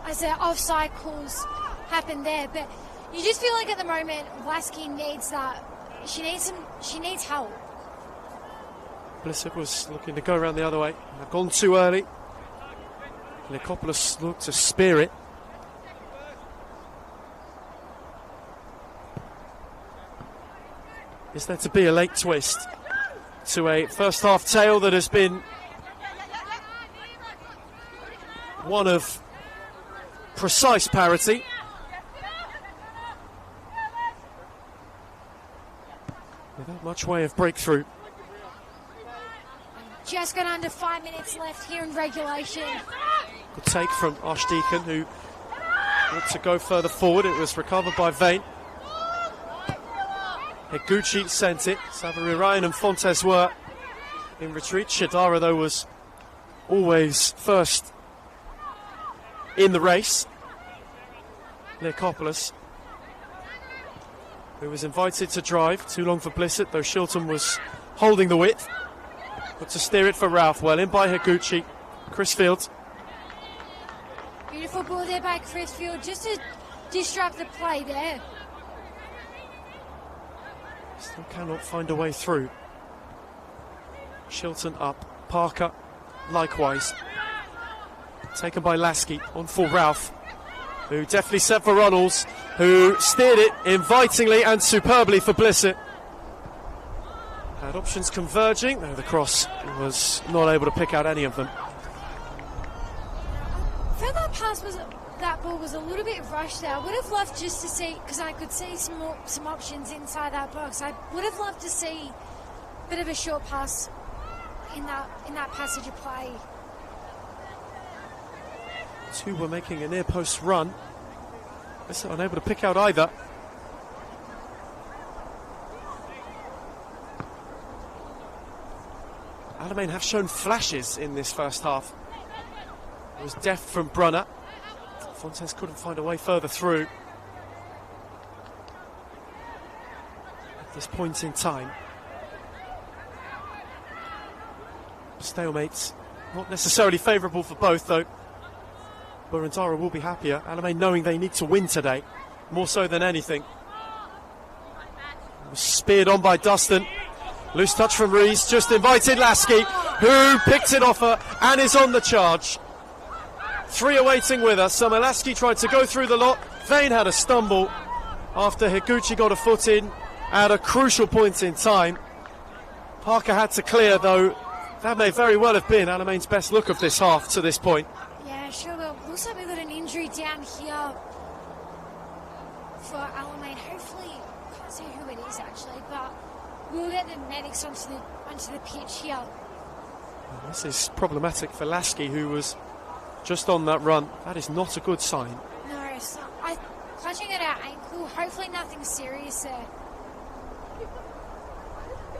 as the offside calls happen there. But you just feel like at the moment Lasky needs that. She needs help. Blissett was looking to go around the other way. They've gone too early. Nikopoulos looked to spear it. Is there to be a late twist to a first half tale that has been one of precise parity? Without much way of breakthrough. Just got under 5 minutes left here in regulation. Good take from Archdeacon, who looked to go further forward. It was recovered by Vane. Higuchi sent it. Savarirayan and Fontes were in retreat. Shidara, though, was always first in the race. Nikopoulos, who was invited to drive. Too long for Blissett, though Shilton was holding the width. But to steer it for Ralph. Well in by Higuchi. Chris Field. Beautiful ball there by Chris Field, just to disrupt the play there. Still cannot find a way through. Shilton up. Parker likewise. Taken by Lasky. On for Ralph, who definitely set for Runnels, who steered it invitingly and superbly for Blissett. Had options converging, though the cross was not able to pick out any of them. I felt that ball was a little bit rushed there. I would have loved just to see, because I could see some options inside that box. I would have loved to see a bit of a short pass in that passage of play. Two were making a near post run. Blissett unable to pick out either. Alamein have shown flashes in this first half. It was deft from Brunner. Fontes couldn't find a way further through at this point in time. Stalemates not necessarily favourable for both, though. Boroondara will be happier. Alamein knowing they need to win today, more so than anything. It was speared on by Dustin. Loose touch from Rees, just invited Lasky, who picked it off her and is on the charge. Three awaiting with us. Lasky tried to go through the lot. Vane had a stumble after Higuchi got a foot in at a crucial point in time. Parker had to clear, though. That may very well have been Alamein's best look of this half to this point. Yeah, sure. Well, looks like we've got an injury down here for Alamein. Hopefully, can't see who it is actually, but we'll get the medics onto the pitch here. Well, this is problematic for Lasky, who was just on that run. That is not a good sign. No, so clutching at our ankle. Hopefully nothing serious there.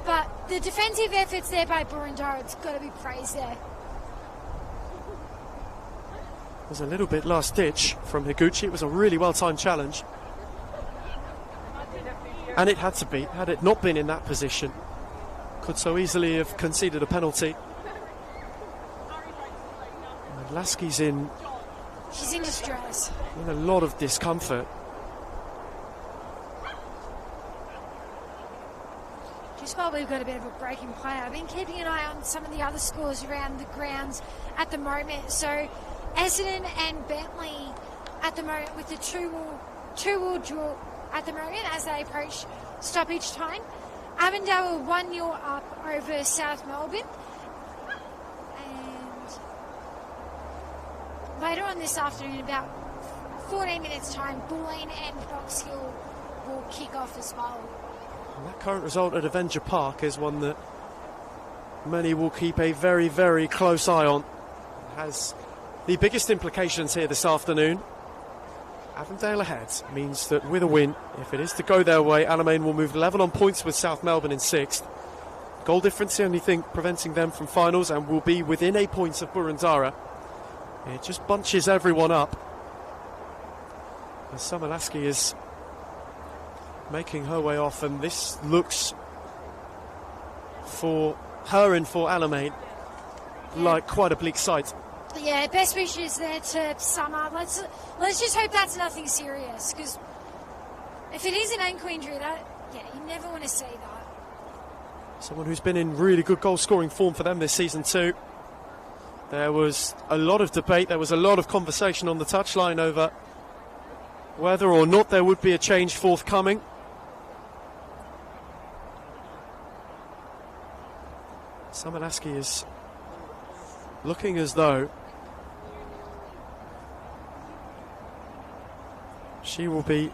But the defensive efforts there by Boroondara, it's got to be praised there. There's a little bit last ditch from Higuchi. It was a really well-timed challenge. And it had to be. Had it not been in that position, could so easily have conceded a penalty. And Lasky's in... She's in distress. In a lot of discomfort. Just while we've got a bit of a break in play, I've been keeping an eye on some of the other scores around the grounds at the moment. So Essendon and Bentley at the moment with the two-all draw at the moment as they approach stoppage time. Avondale 1-0 up over South Melbourne. And later on this afternoon, about 14 minutes time, Bulleen and Box Hill will kick off as well. And that current result at Avenger Park is one that many will keep a very, very close eye on. It has the biggest implications here this afternoon, Avondale ahead means that with a win, if it is to go their way, Alamein will move level on points with South Melbourne in 6th. Goal difference, the only thing preventing them from finals, and will be within 8 points of Boroondara. It just bunches everyone up. And Samalaski is making her way off, and this looks for her and for Alamein like quite a bleak sight. Yeah, best wishes there to Summer. Let's just hope that's nothing serious, because if it is an ankle injury, you never want to see that. Someone who's been in really good goal-scoring form for them this season too. There was a lot of debate, there was a lot of conversation on the touchline over whether or not there would be a change forthcoming. Samalaski is looking as though she will be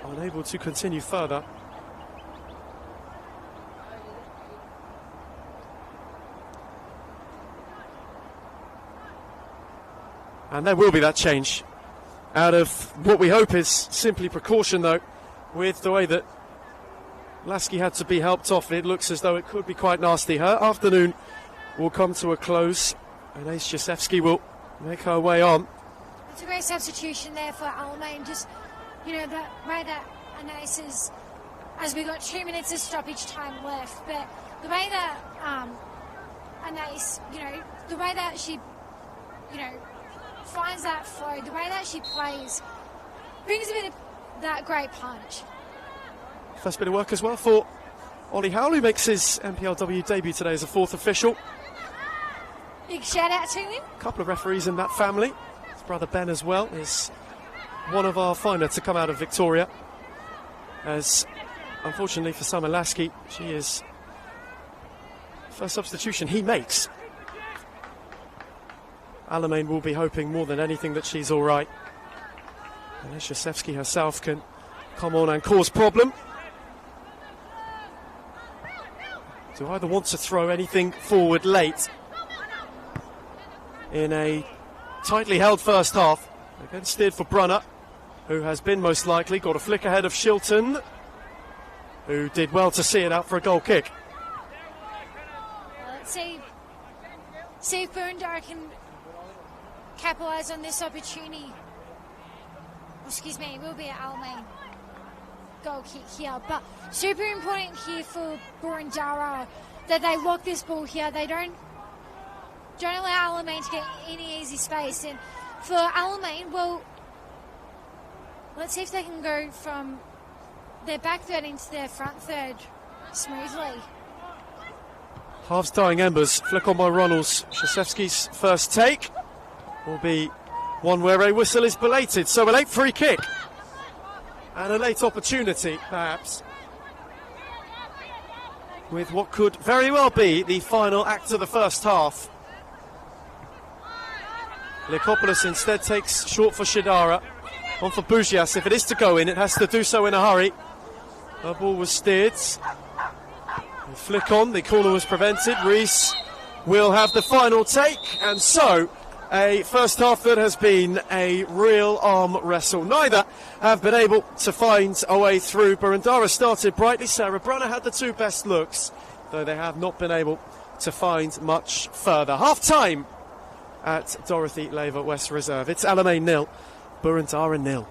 unable to continue further. And there will be that change out of what we hope is simply precaution, though, with the way that Lasky had to be helped off. It looks as though it could be quite nasty. Her afternoon will come to a close, and Ace Jasewski will make her way on. It's a great substitution there for Alamein. Just, the way that Anais is, as we got 2 minutes of stoppage time left, but the way that Anais, the way that she, finds that flow, the way that she plays, brings a bit of that great punch. First bit of work as well for Ollie Howell, who makes his NPLW debut today as a 4th official. Big shout out to him. A couple of referees in that family. His brother Ben as well is one of our finer to come out of Victoria. As unfortunately for Summer Lasky, she is first substitution he makes. Alamein will be hoping more than anything that she's all right. And Jasewski herself can come on and cause problem. Do either want to throw anything forward late in a tightly held first half. Again steered for Brunner, who has been most likely got a flick ahead of Shilton, who did well to see it out for a goal kick. Let's see if Boroondara can capitalise on this opportunity. It will be an Alamein goal kick here, but super important here for Boroondara that they lock this ball here. They don't allow Alamein to get any easy space, and for Alamein, well, let's see if they can go from their back third into their front third smoothly. Halves dying embers, flick on by Runnels. Jasewski's first take will be one where a whistle is belated, so a late free kick and a late opportunity perhaps, with what could very well be the final act of the first half. Lekopoulos instead takes short for Shidara, on for Bugias. If it is to go in, it has to do so in a hurry. The ball was steered. The flick on, the corner was prevented. Rees will have the final take, and so a first half that has been a real arm wrestle. Neither have been able to find a way through. Boroondara started brightly. Sarah Brunner had the 2 best looks, though they have not been able to find much further. Half-time at Dorothy Laver West Reserve. It's Alamein 0, Boroondara 0.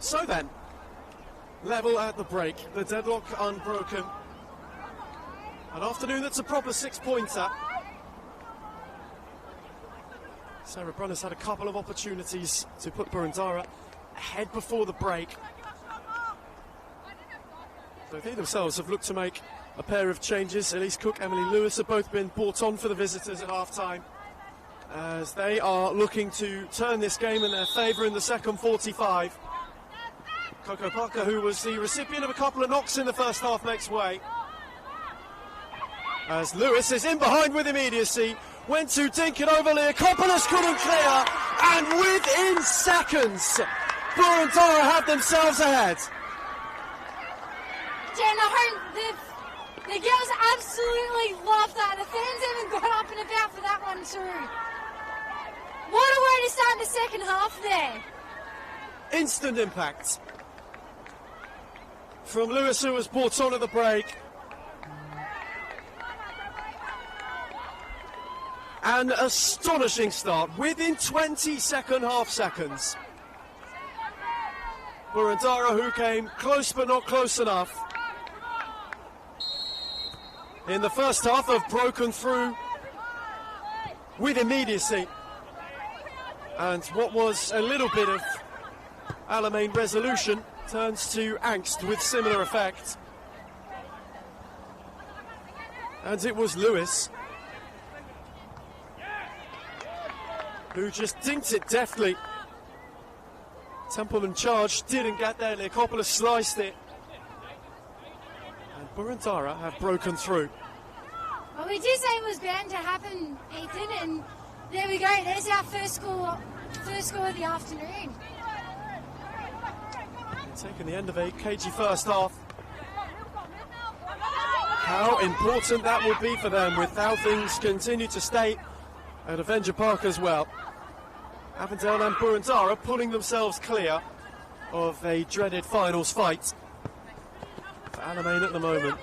So then, level at the break, the deadlock unbroken. An afternoon that's a proper 6-pointer. Sarah Brunner's had a couple of opportunities to put Boroondara ahead before the break. So they themselves have looked to make a pair of changes. Elise Cook, Emily Lewis have both been brought on for the visitors at half-time, as they are looking to turn this game in their favour in the second 45. Coco Parker, who was the recipient of a couple of knocks in the first half, makes way. As Lewis is in behind with immediacy, went to dink it over, Leakopoulos couldn't clear, and within seconds, Boroondara had themselves ahead. Jen, the girls absolutely love that. The fans even got up and about for that one too. What a way to start the second half there. Instant impact from Lewis, who was brought on at the break. An astonishing start within 20 second half seconds. Boroondara, who came close but not close enough in the first half, have broken through with immediacy. And what was a little bit of Alamein resolution turns to angst with similar effect. And it was Lewis who just dinked it deftly. Templeman charged, didn't get there. Leakopoulos sliced it. And Boroondara have broken through. Well, we did say it was bound to happen, Ethan, and there we go. There's our first score of the afternoon. Taking the end of a cagey first half. How important that will be for them with how things continue to stay at Avenger Park as well. Avondale and Boroondara pulling themselves clear of a dreaded finals fight. For Alamein at the moment,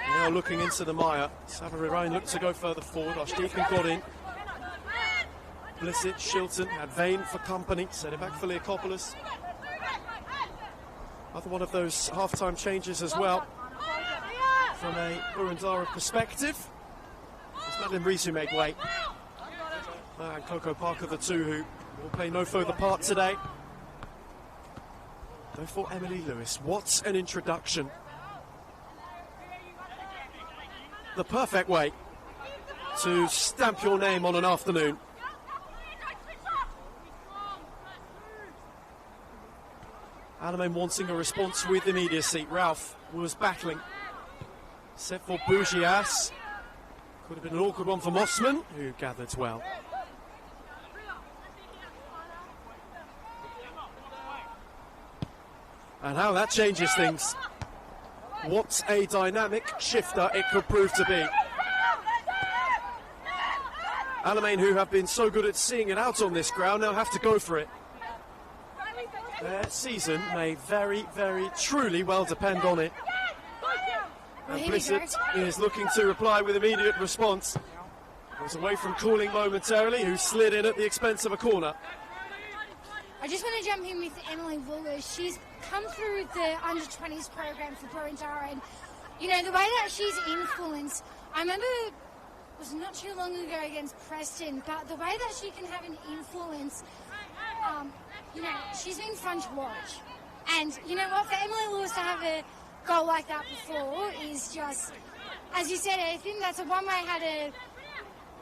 now looking into the mire. Savary Ryan looked to go further forward. Archdeacon got in. Blissett, Shilton had Vane for company. Set it back for Leakopoulos. Another one of those half-time changes as well. From a Boroondara perspective, as Madeline Rees who made way. And Coco Parker, the two who will play no further part today. Though for Emily Lewis, what an introduction. The perfect way to stamp your name on an afternoon. Alamein wanting a response with immediacy. Ralph was battling. Set for Bougias. Could have been an awkward one for Mossman, who gathered well. And how that changes things. What a dynamic shifter it could prove to be. Alamein, who have been so good at seeing it out on this ground, now have to go for it. Their season may very, very truly well depend on it. And Blissett is looking to reply with immediate response. Was away from cooling momentarily, who slid in at the expense of a corner. I just want to jump in with Emily Lewis. She's come through the under-20s program for Boroondara, and you know the way that she's influenced. I remember it was not too long ago against Preston, but the way that she can have an influence, you know, she's been fun to watch. And you know what, for Emily Lewis to have a goal like that before is just, as you said, I think that's a one way how to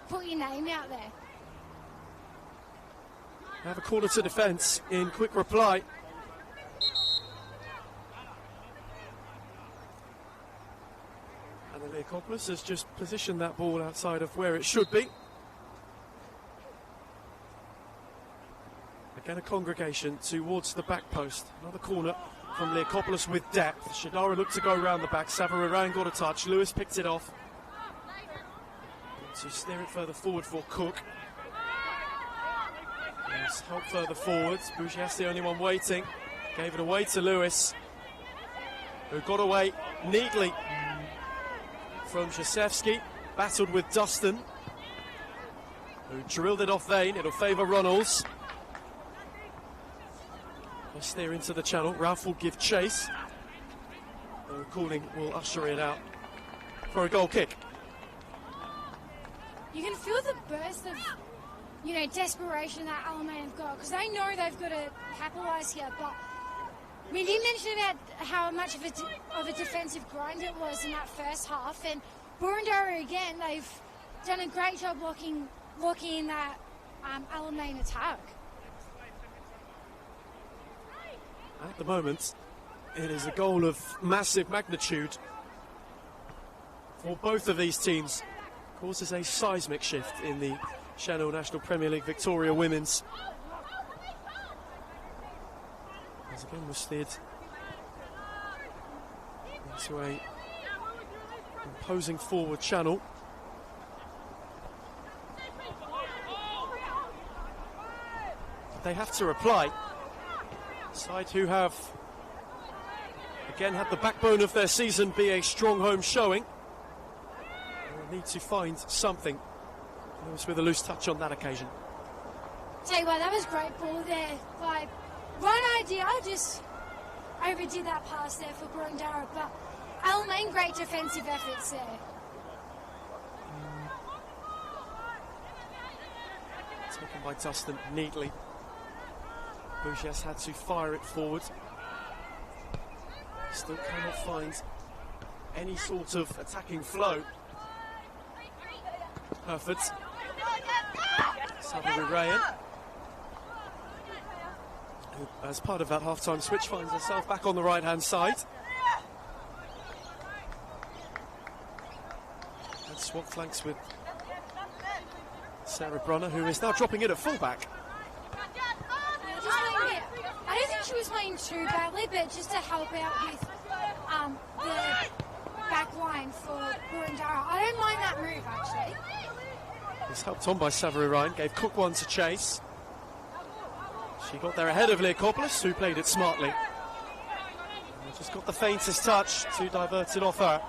put your name out there. Have a corner to defence in quick reply. And the Leakopoulos has just positioned that ball outside of where it should be. Again, a congregation towards the back post. Another corner from Leakopoulos with depth. Shadara looked to go around the back. Savary Ryan got a touch. Lewis picked it off. To steer it further forward for Cook. Yes, help further forwards. Bougias the only one waiting. Gave it away to Lewis, who got away neatly from Jasewski. Battled with Dustin, who drilled it off Vane. It'll favour Runnels. They'll steer into the channel. Ralph will give chase. The calling will usher it out for a goal kick. You can feel the burst of, desperation that Alamein have got, because they know they've got to capitalise here. But I mean, you mentioned about how much of a defensive grind it was in that first half, and Boroondara again, they've done a great job locking in that Alamein attack. At the moment, it is a goal of massive magnitude for both of these teams. Causes a seismic shift in the Senol National Premier League Victoria Women's. As again was steered into a imposing forward channel. They have to reply. Side who have again had the backbone of their season be a strong home showing. They'll need to find something. It was with a loose touch on that occasion. Tell you what, that was great ball there by One Idea. Just overdid that pass there for Boroondara, but Alamein, great defensive efforts there. Taken by Dustin neatly. Bougias had to fire it forward. Still cannot find any sort of attacking flow. Herford. Savary Ryan, who, as part of that half-time switch, finds herself back on the right-hand side. And swap flanks with Sarah Brunner, who is now dropping in at fullback. I don't think she was playing too badly, but just to help out with the back line for Boroondara. I don't mind that move, actually. It's helped on by Savary Ryan, gave Cook one to chase. She got there ahead of Leokopoulos, who played it smartly. And just got the faintest touch to divert it off her.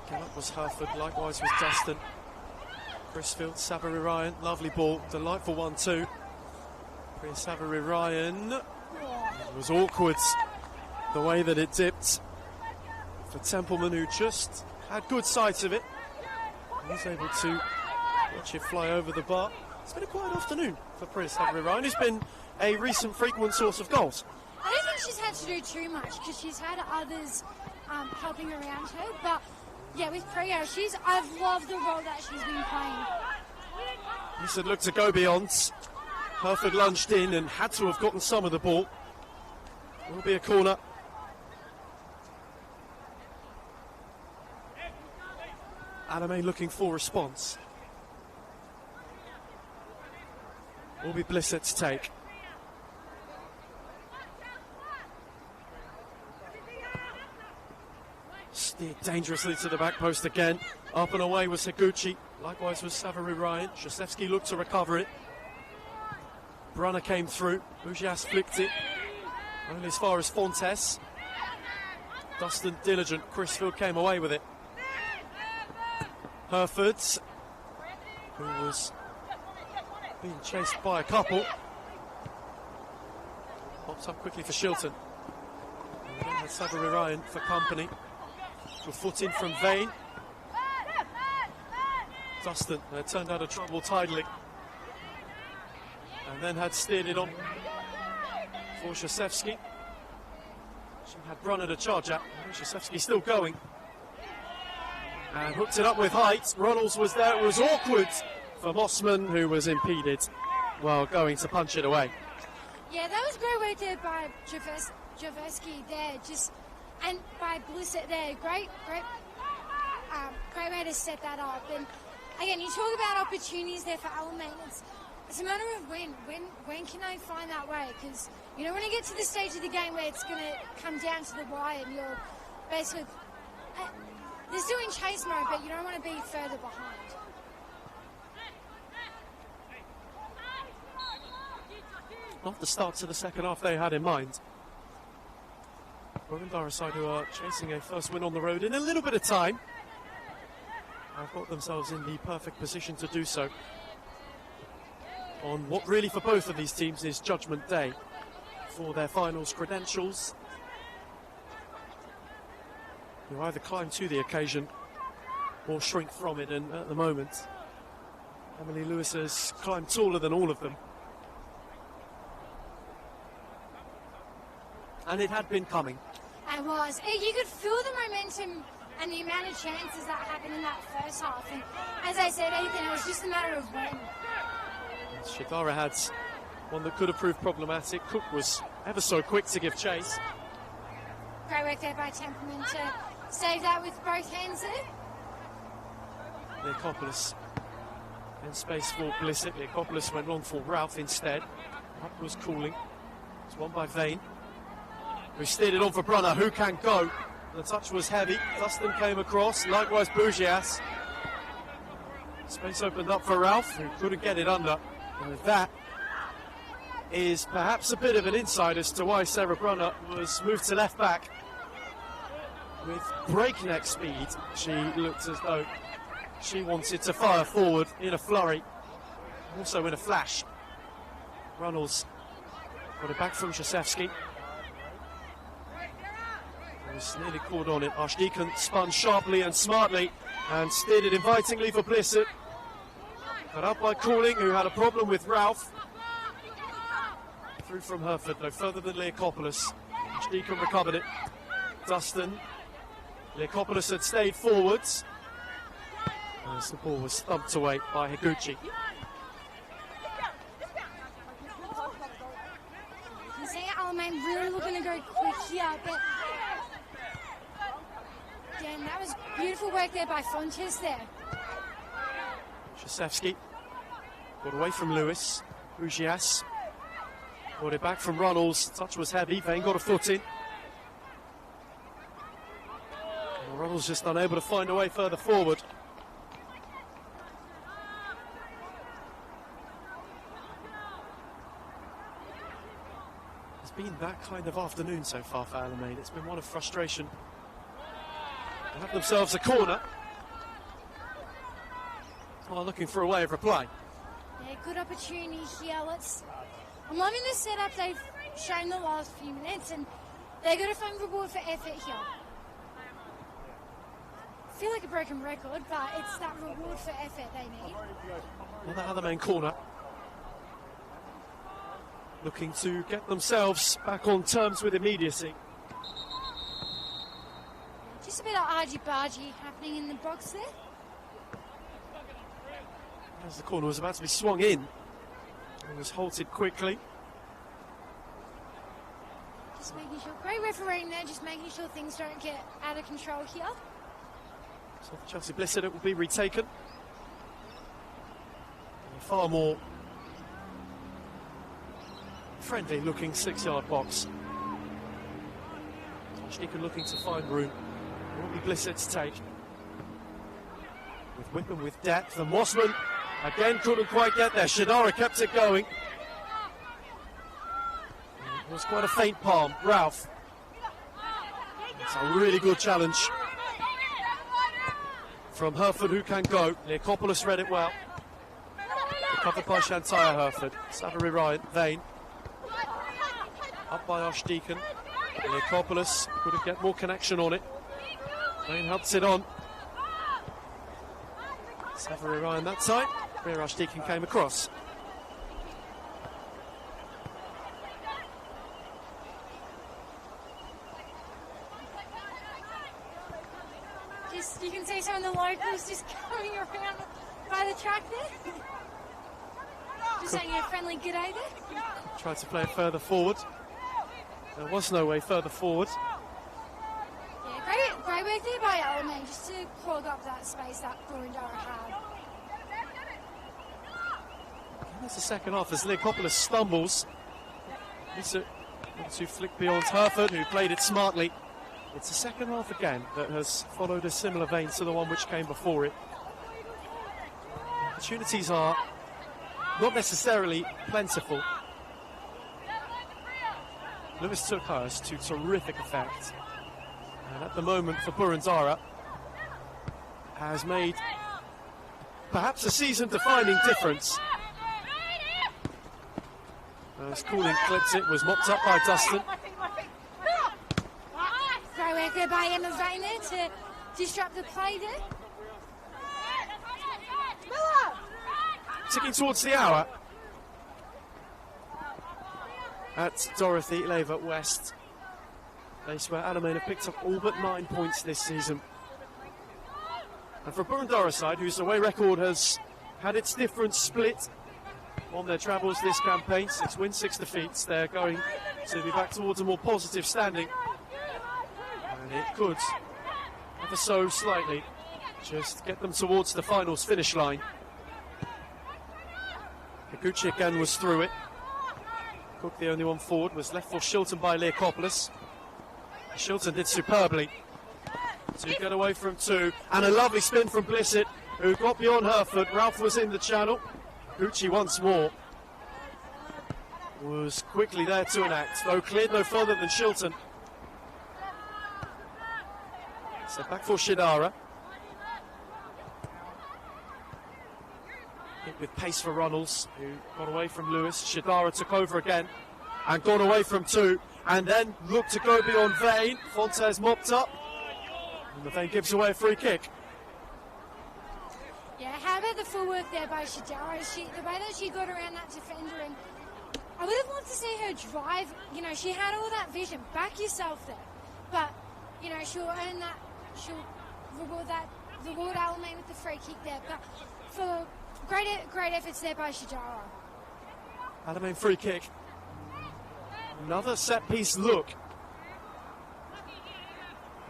Again, up was Herford, likewise was Dustin. Crisfield, Savary Ryan, lovely ball, delightful 1-2. Priya Savary Ryan. It was awkward the way that it dipped for Templeman, who just had good sight of it. He was able to watch it fly over the bar. It's been a quiet afternoon for Priya Savary Ryan, who's been a recent frequent source of goals. I don't think she's had to do too much because she's had others helping around her. But yeah, with Priya, I've loved the role that she's been playing. He said look to go beyond. Herford lunged in and had to have gotten some of the ball. Will be a corner. Alamein looking for response. Will be Blissett to take. Steered dangerously to the back post again. Up and away was Higuchi. Likewise was Savary Ryan. Josefsky looked to recover it. Brunner came through. Bougias flicked it. Only as far as Fontes. Dustin diligent. Crisfield came away with it. Herford, who was being chased by a couple, pops up quickly for Shilton. And then had Savary Ryan for company. To a foot in from Vane. Dustin turned out of trouble tidily. And then had steered it on for Josefsky. She had Brunner to charge at. Josefsky still going. And hooked it up with height. Ronalds was there. It was awkward for Mossman, who was impeded while going to punch it away. Yeah, that was great work there by Jovesky there. And by Blissett there. Great way to set that up. And again, you talk about opportunities there for Alamein. It's a matter of when can they find that way? Because when you get to the stage of the game where it's going to come down to the wire and you're basically they're still in chase mode, but you don't want to be further behind. Not the start to the second half they had in mind. Boroondara side who are chasing a first win on the road in a little bit of time. have got themselves in the perfect position to do so on what really for both of these teams is Judgment Day for their finals credentials. You either climb to the occasion or shrink from it, and at the moment Emily Lewis has climbed taller than all of them. And it had been coming. It was. You could feel the momentum and the amount of chances that happened in that first half. And as I said, Ethan, it was just a matter of when. Shidara had one that could have proved problematic. Cook was ever so quick to give chase. Great work there by Temperament to save that with both hands there. Leakopoulos in space for Blissett. Leakopoulos went long for Ralph instead. Up was Cooling. It's won by Vane, who steered it on for Brunner, who can go. The touch was heavy. Dustin came across, likewise Bugias. Space opened up for Ralph, who couldn't get it under. And that is perhaps a bit of an insight as to why Sarah Brunner was moved to left back. With breakneck speed, she looked as though she wanted to fire forward in a flurry, also in a flash. Runnels got it back from Krzyzewski. Was nearly caught on it. Archdeacon spun sharply and smartly and steered it invitingly for Blissett. Cut up by Cooling, who had a problem with Ralph. Through from Herford, though further than Leakopoulos. Archdeacon recovered it. Dustin. Leakopoulos had stayed forwards. As the ball was thumped away by Higuchi. You can see Alamein really looking to go quick here, but again, that was beautiful work there by Fontes there. Krzyzewski got away from Lewis. Bugias got it back from Runnels. Touch was heavy. Vane got a foot in. And Runnels just unable to find a way further forward. It's been that kind of afternoon so far for Alamein. It's been one of frustration. They have themselves a corner. Well, looking for a way of reply. Yeah, good opportunity here. I'm loving the setup they've shown the last few minutes, and they're going to find reward for effort here. I feel like a broken record, but it's that reward for effort they need. Another Alamein corner. Looking to get themselves back on terms with immediacy. Just a bit of argy-bargy happening in the box there. As the corner was about to be swung in, it was halted quickly. Just making sure, great refereeing there, just making sure things don't get out of control here. So for Chelsea Blissett, it will be retaken. A far more friendly looking 6-yard box. Archdeacon looking to find room. It will be Blissett's take. With whip and with depth, and Mossman again couldn't quite get there. Shidara kept it going. It was quite a faint palm. Ralph. It's a really good challenge from Herford, who can go. Leakopoulos read it well. Recovered by Shantaya Herford. Savary Ryan, Vane. Up by Archdeacon. Leakopoulos couldn't get more connection on it. Vane helps it on. Savary Ryan that time. Rear Archdeacon came across. You can see some of the locals just coming around by the track there. Just saying a friendly good day there. Tried to play it further forward. There was no way further forward. Yeah, great work there by Alamein just to clog up that space that Boroondara had. That's the second half as Leakopoulos stumbles. It's a flick beyond Herford, who played it smartly. It's the second half again that has followed a similar vein to the one which came before it. Opportunities are not necessarily plentiful. Lewis took hers to terrific effect. And at the moment for Boroondara has made perhaps a season-defining difference. As Cooling clips it, was mopped up by Dustin. Great work there by Emma Vayner to disrupt the play there. Ticking towards the hour at Dorothy Lever West. Place where Alamein have picked up all but 9 points this season. And for Boroondara's side, whose away record has had its different split on their travels this campaign, 6 wins, 6 defeats, they're going to be back towards a more positive standing. And it could, ever so slightly, just get them towards the finals finish line. Higuchi again was through it. Cook, the only one forward, was left for Shilton by Leakopoulos. Shilton did superbly to get away from 2, and a lovely spin from Blissett, who got beyond her foot. Ralph was in the channel. Higuchi once more was quickly there to enact, though cleared no further than Shilton. So back for Shidara. Hit with pace for Runnels, who got away from Lewis. Shidara took over again and got away from 2, and then looked to go beyond Vane. Fontes mopped up, and the Vane gives away a free kick. Yeah, how about the full work there by Shidara? The way that she got around that defender, and I would have loved to see her drive. You know, she had all that vision. Back yourself there. But, you know, she'll earn that, she'll reward Alamein with the free kick there. But for great efforts there by Shidara. Alamein free kick. Another set piece look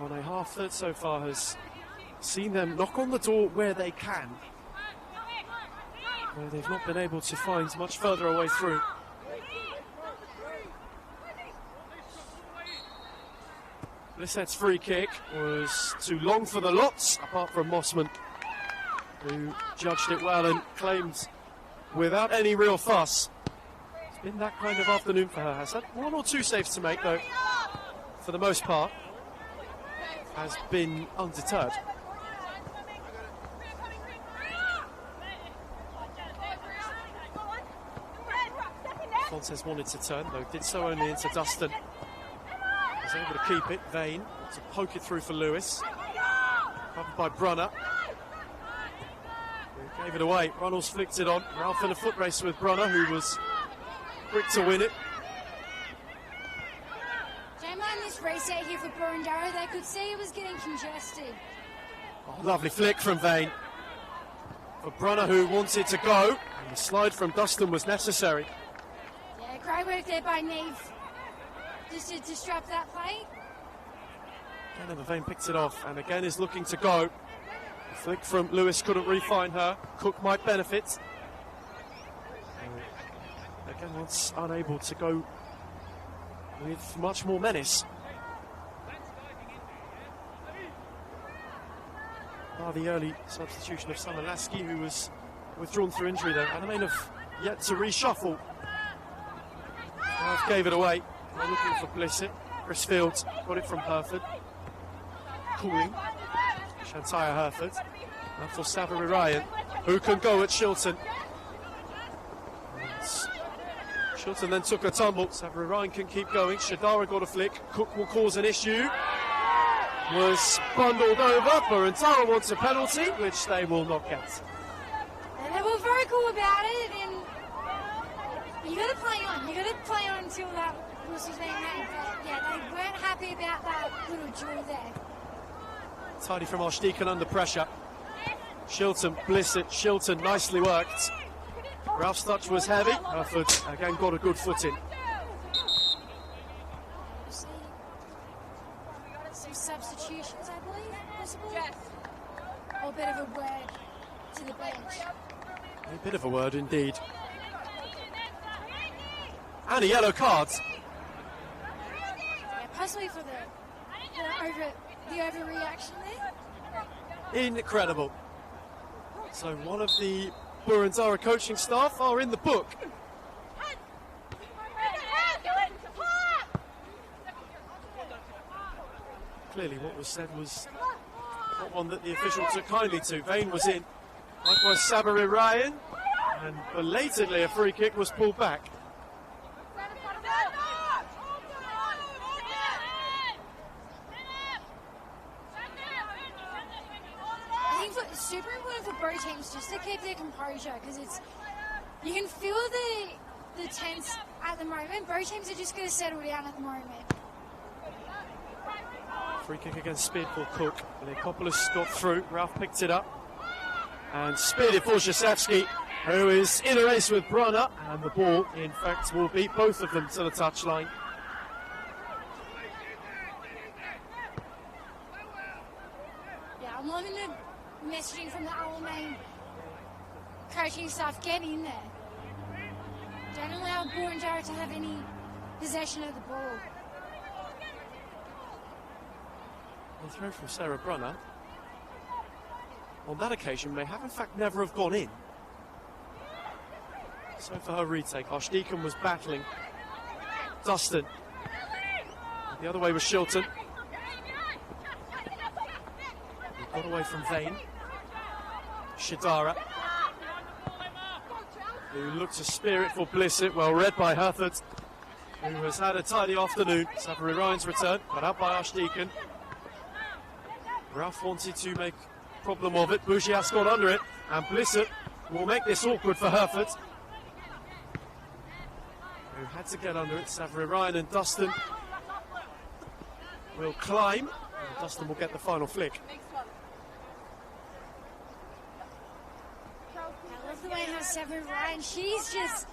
on a half third so far has seen them knock on the door where they can, where they've not been able to find much further away through. Blissett's free kick was too long for the lots, apart from Mossman, who judged it well and claimed without any real fuss. It's been that kind of afternoon for her. Has had 1 or 2 saves to make, though, for the most part. Has been undeterred. Fontes wanted to turn, though did so only into Dustin. Was able to keep it. Vane to poke it through for Lewis. Covered by Brunner. Who gave it away. Runnels flicked it on. Ralph in a foot race with Brunner, who was quick to win it. Don't mind this reset here for Boroondara. They could see it was getting congested. Oh, lovely flick from Vane. For Brunner, who wanted to go. And the slide from Dustin was necessary. Yeah, great work there by Neve. Just to disrupt that play. Again, Vane picks it off and again is looking to go. The flick from Lewis couldn't re-find her. Cook might benefit. Again, once unable to go with much more menace. The early substitution of Samalaski, who was withdrawn through injury there. Alamein have yet to reshuffle. Ralph gave it away. They're looking for Blissett. Chris Fields got it from Herford. Cooling. Shantaya Herford. And for Savary Ryan, who can go at Shilton. And Shilton then took a tumble. Savary Ryan can keep going. Shidara got a flick. Cook will cause an issue. Was bundled over. Boroondara wants a penalty, which they will not get. And they were very cool about it. And you got to play on. You got to play on until that was being made. But yeah, they weren't happy about that little draw there. Tidy from Archdeacon under pressure. Shilton, Blissett, Shilton, nicely worked. Ralph's touch was heavy. Herford again got a good footing. Some substitutions, I believe, possible. Or a bit of a word to the bench. A bit of a word indeed. And a yellow card. Yeah, possibly for the overreaction there. Incredible. So one of the Boroondara coaching staff are in the book. Clearly what was said was not one that the official took kindly to. Vane was in. Likewise, Sabari Ryan. And belatedly, a free kick was pulled back. I think it's super important for both teams just to keep their composure, because you can feel the tense at the moment. Both teams are just going to settle down at the moment. Free kick against Speed for Cook. Nikopoulos got through. Ralph picked it up. And speared it for Jasewski, who is in a race with Brunner. And the ball, in fact, will beat both of them to the touchline. Yeah, I'm loving the messaging from the Alamein coaching staff. Get in there. Don't allow Boroondara to have any possession of the ball. The throw from Sarah Brunner, on that occasion, may have in fact never have gone in. So for her retake, Archdeacon was battling Dustin. The other way was Shilton. He got away from Vane. Shidara, who looked to spear it for Blissett, well read by Herford, who has had a tidy afternoon. Savary Ryan's return, got out by Archdeacon. Ralph wanted to make a problem of it. Bougias got under it, and Blissett will make this awkward for Herford, who had to get under it. Savary Ryan and Dustin will climb, and Dustin will get the final flick. I love the way how Savary Ryan, she's just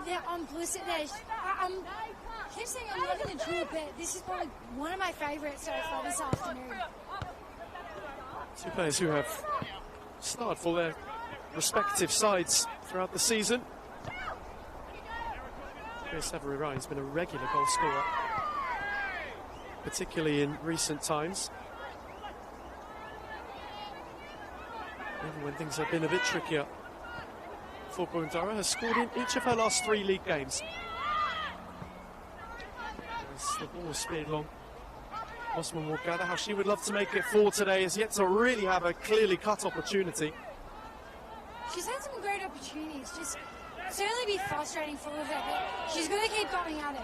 there on Blissett there. I keep saying I'm not going to do it, but this is probably one of my favourites so far this afternoon. Two players who have starred for their respective sides throughout the season. Savary Ryan's been a regular goal scorer, particularly in recent times. Even when things have been a bit trickier for Boroondara, has scored in each of her last 3 league games. As the ball was speared long, Osman will gather how she would love to make it 4 today, has yet to really have a clearly cut opportunity. She's had some great opportunities, just certainly be frustrating for her, but she's going to keep going at it.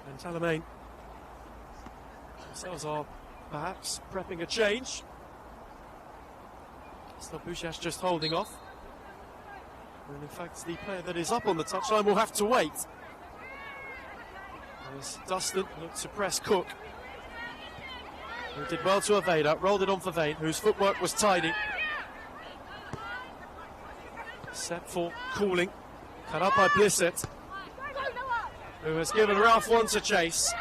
And Alamein themselves are perhaps prepping a change. So Bouchias just holding off. And in fact, the player that is up on the touchline will have to wait. As Dustin looked to press Cook, who did well to evade her, rolled it on for Vane, whose footwork was tidy. Set for Cooling, cut up by Blissett, who has given Ralph one to chase.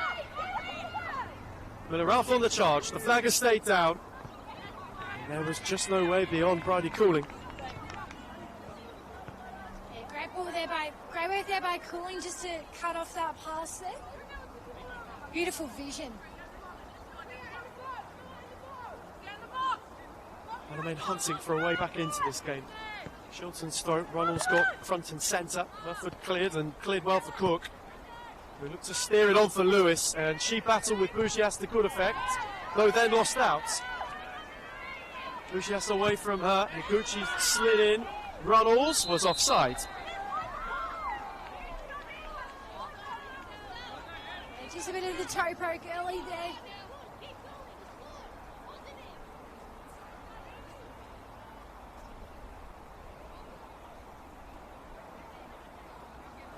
But Ralph on the charge, the flag has stayed down. And there was just no way beyond Bridie Cooling. Yeah, great work there by Cooling just to cut off that pass there. Beautiful vision. Alamein hunting for a way back into this game. Shilton's throw, Runnels got front and centre. Herford cleared and cleared well for Cook, who looked to steer it on for Lewis, and she battled with Bouchias to good effect, though then lost out. Bouchias away from her, Noguchi slid in, Runnels was offside. Just a bit of the toe poke early there.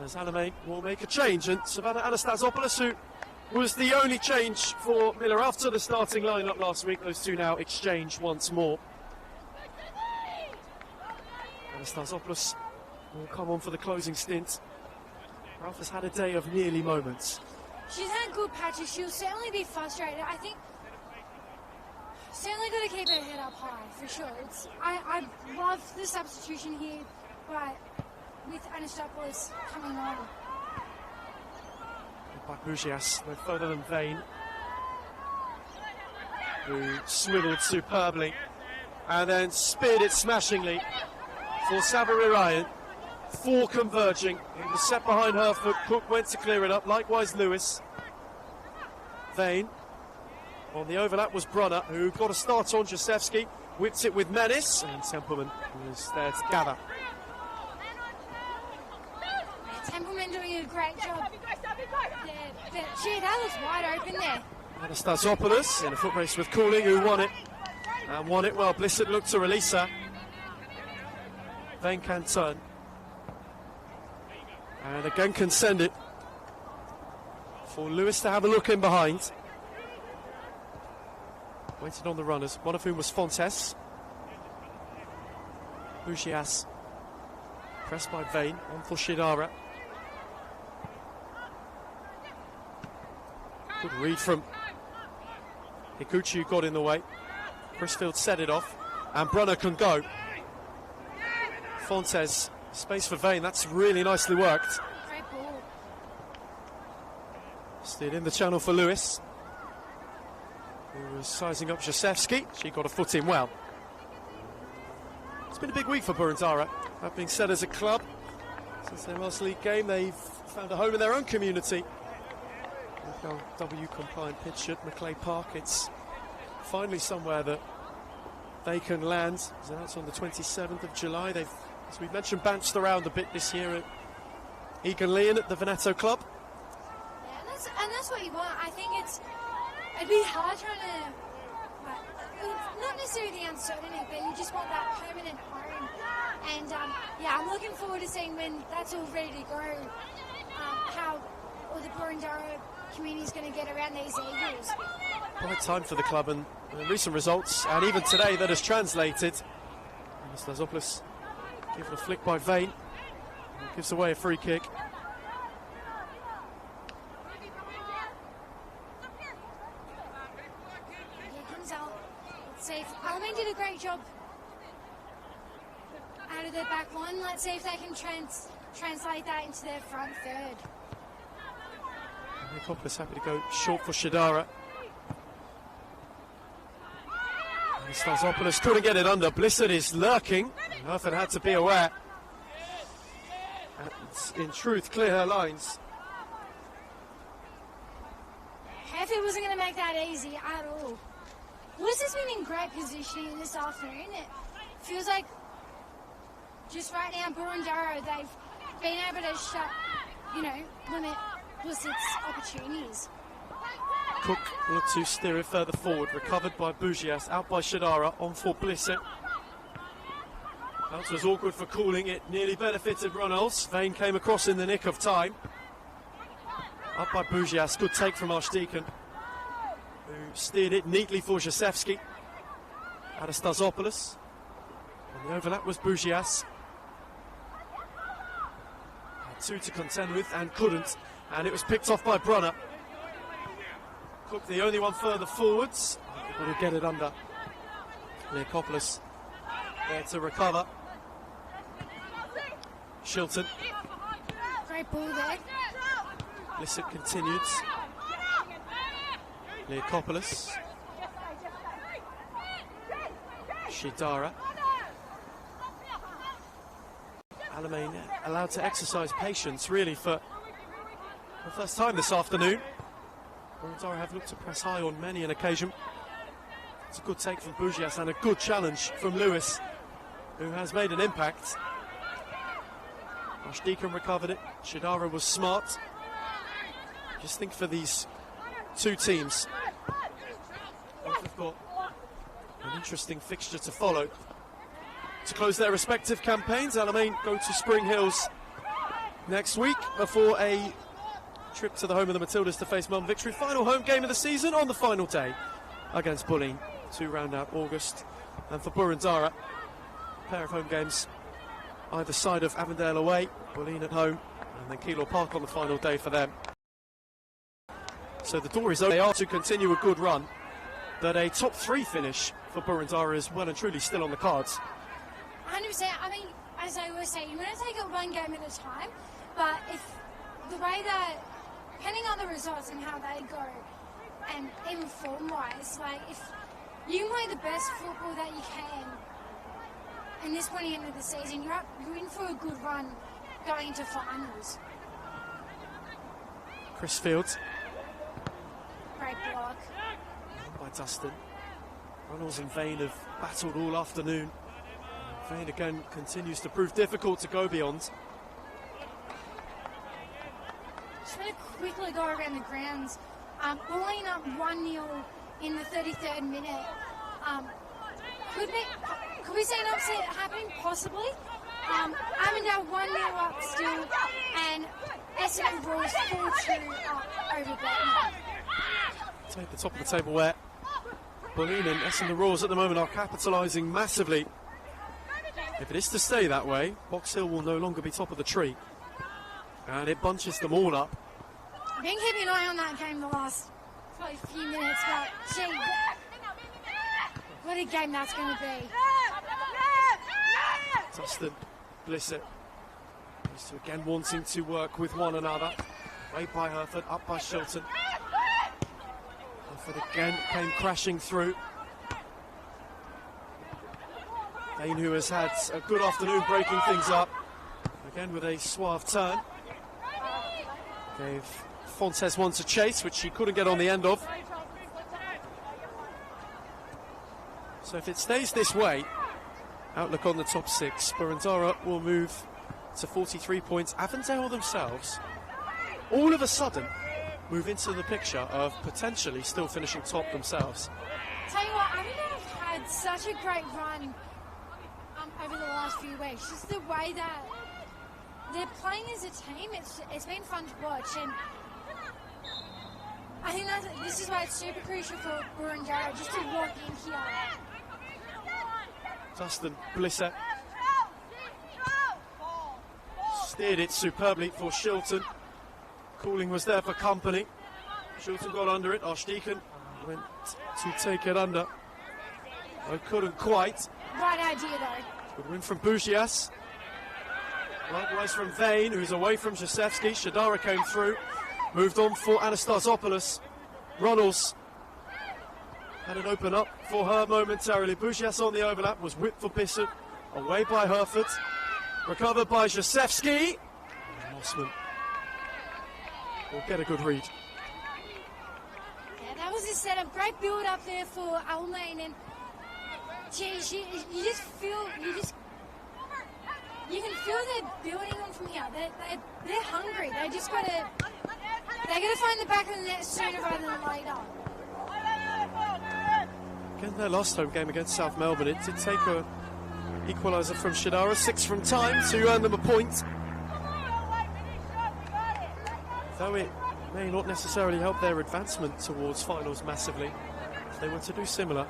As Alamein will make a change, and Savannah Anastasopoulos, who was the only change for Miller after the starting lineup last week. Those two now exchange once more. Anastasopoulos will come on for the closing stint. Ralph has had a day of nearly moments. She's had good patches. She'll certainly be frustrated. I think certainly got to keep her head up high for sure. I love the substitution here, but with Anastasopoulos coming on. By Bouchias, no further than Vane, who swiveled superbly and then speared it smashingly for Savary Ryan. 4 converging. It was set behind Herford. Cook went to clear it up. Likewise Lewis. Vane On the overlap was Brunner, who got a start on Jasewski, whipped it with menace, and Templeman was there to gather. Templeman doing a great job there. But gee, that was wide open there. Anastasopoulos in a foot race with Cooling, who won it. And won it well. Blissett looked to release her. Vane can turn. And again can send it. For Lewis to have a look in behind. Waited on the runners, one of whom was Fontes. Bugias. Pressed by Vane, on for Shidara. Good read from Higuchi, who got in the way. Crisfield set it off, and Brunner can go. Fontes, space for Vane, that's really nicely worked. Great ball. Steered in the channel for Lewis, who was sizing up Jasewski. She got a foot in well. It's been a big week for Boroondara. That being said, as a club, since their last league game, they've found a home in their own community. NPLW compliant pitch at Macleay Park. It's finally somewhere that they can land. So that's on the 27th of July. They've, as we've mentioned, bounced around a bit this year at Egan Leon at the Veneto Club. Yeah, and that's what you want. I think it'd be hard trying to, not necessarily the uncertainty, but you just want that permanent home. And yeah, I'm looking forward to seeing when that's all ready to go, how all the Boroondara community is going to get around these Eagles. Right time for the club, and recent results, and even today, that has translated. Anastasopoulos given a flick by Vane, gives away a free kick. Here comes out. Let's see if Alamein did a great job out of their back line. Let's see if they can translate that into their front third. Nicopolis happy to go short for Shidara. Anastasopoulos couldn't get it under. Blissett is lurking. Nothing had to be aware. And in truth, clear her lines. Heffy wasn't going to make that easy at all. Bliss has been in great positioning this afternoon. It feels like just right now, Boroondara, they've been able to limit Blissett's opportunities. Cook looked to steer it further forward, recovered by Bugias, out by Shidara, on for Blissett. That was awkward for Cooling, it nearly benefited Runnels. Vane came across in the nick of time. Up by Bugias, good take from Archdeacon, who steered it neatly for Jasewski. Anastasopoulos. And the overlap was Bugias. Had two to contend with and couldn't, and it was picked off by Brunner. Cook, the only one further forwards, able to get it under. Nicopolis there to recover. Shilton. Great ball there. Blissett continues. Nicopolis. Shidara. Alamein allowed to exercise patience, really, for the first time this afternoon. Boroondara have looked to press high on many an occasion. It's a good take from Bugias and a good challenge from Lewis, who has made an impact. Archdeacon recovered it. Shidara was smart. Just think for these two teams, both have got an interesting fixture to follow. To close their respective campaigns, Alamein go to Spring Hills next week before a trip to the home of the Matildas to face Mum Victory. Final home game of the season on the final day against Bulleen to round out August. And for Boroondara, a pair of home games either side of Avondale away, Bulleen at home, and then Keilor Park on the final day for them. So the door is open. They are to continue a good run, but a top three finish for Boroondara is well and truly still on the cards. 100%. I mean, as I always say, you want to take it one game at a time, but if the way that, depending on the results and how they go, and even form-wise, like if you can play the best football that you can in this point end of the season, you're in for a good run going into finals. Crisfield. Great block. By by Dustin. Runnels and Vane have battled all afternoon. Vane again continues to prove difficult to go beyond. Just want to quickly go around the grounds. Bullying up 1-0 in the 33rd minute. Could we see an upset happening? Possibly. Avondale 1-0 up still, and Essendon Royals 4-2 up over Blackman. Take the top of the table where Bulleen and Essendon Royals at the moment are capitalising massively. If it is to stay that way, Box Hill will no longer be top of the tree. And it bunches them all up. I've been keeping an eye on that game the last probably few minutes, but gee, what a game that's going to be. Dustin, Blissett, used to again wanting to work with one another. Way by Herford, up by Shilton. Herford again came crashing through. Dane, who has had a good afternoon breaking things up, again with a suave turn. Gave Fontes one to chase, which he couldn't get on the end of. So if it stays this way, outlook on the top six, Boroondara will move to 43 points. Avondale themselves, all of a sudden, move into the picture of potentially still finishing top themselves. Tell you what, Avondale have had such a great run over the last few weeks. Just the way that they're playing as a team, it's been fun to watch, and I think this is why it's super crucial for Boroondara just to walk in here. Dustin Blissett steered it superbly for Shilton. Cooling was there for company. Shilton got under it. Archdeacon went to take it under. I couldn't quite. Right idea though. Good win from Bugias. Likewise from Vane, who's away from Jacevski. Shadara came through. Moved on for Anastasopoulos. Runnels had an open up for her momentarily. Bugias on the overlap, was whipped for Bissett. Away by Herford. Recovered by Jacevski. Mossman will get a good read. Yeah, that was a setup. Great build up there for Alamein, and geez, you just feel, you can feel they're building on from here. They're hungry. They just got to find the back of the net sooner rather than later. Again, their last home game against South Melbourne, it did take a equaliser from Shadara, 6 from time to earn them a point. Though it may not necessarily help their advancement towards finals massively, if they were to do similar,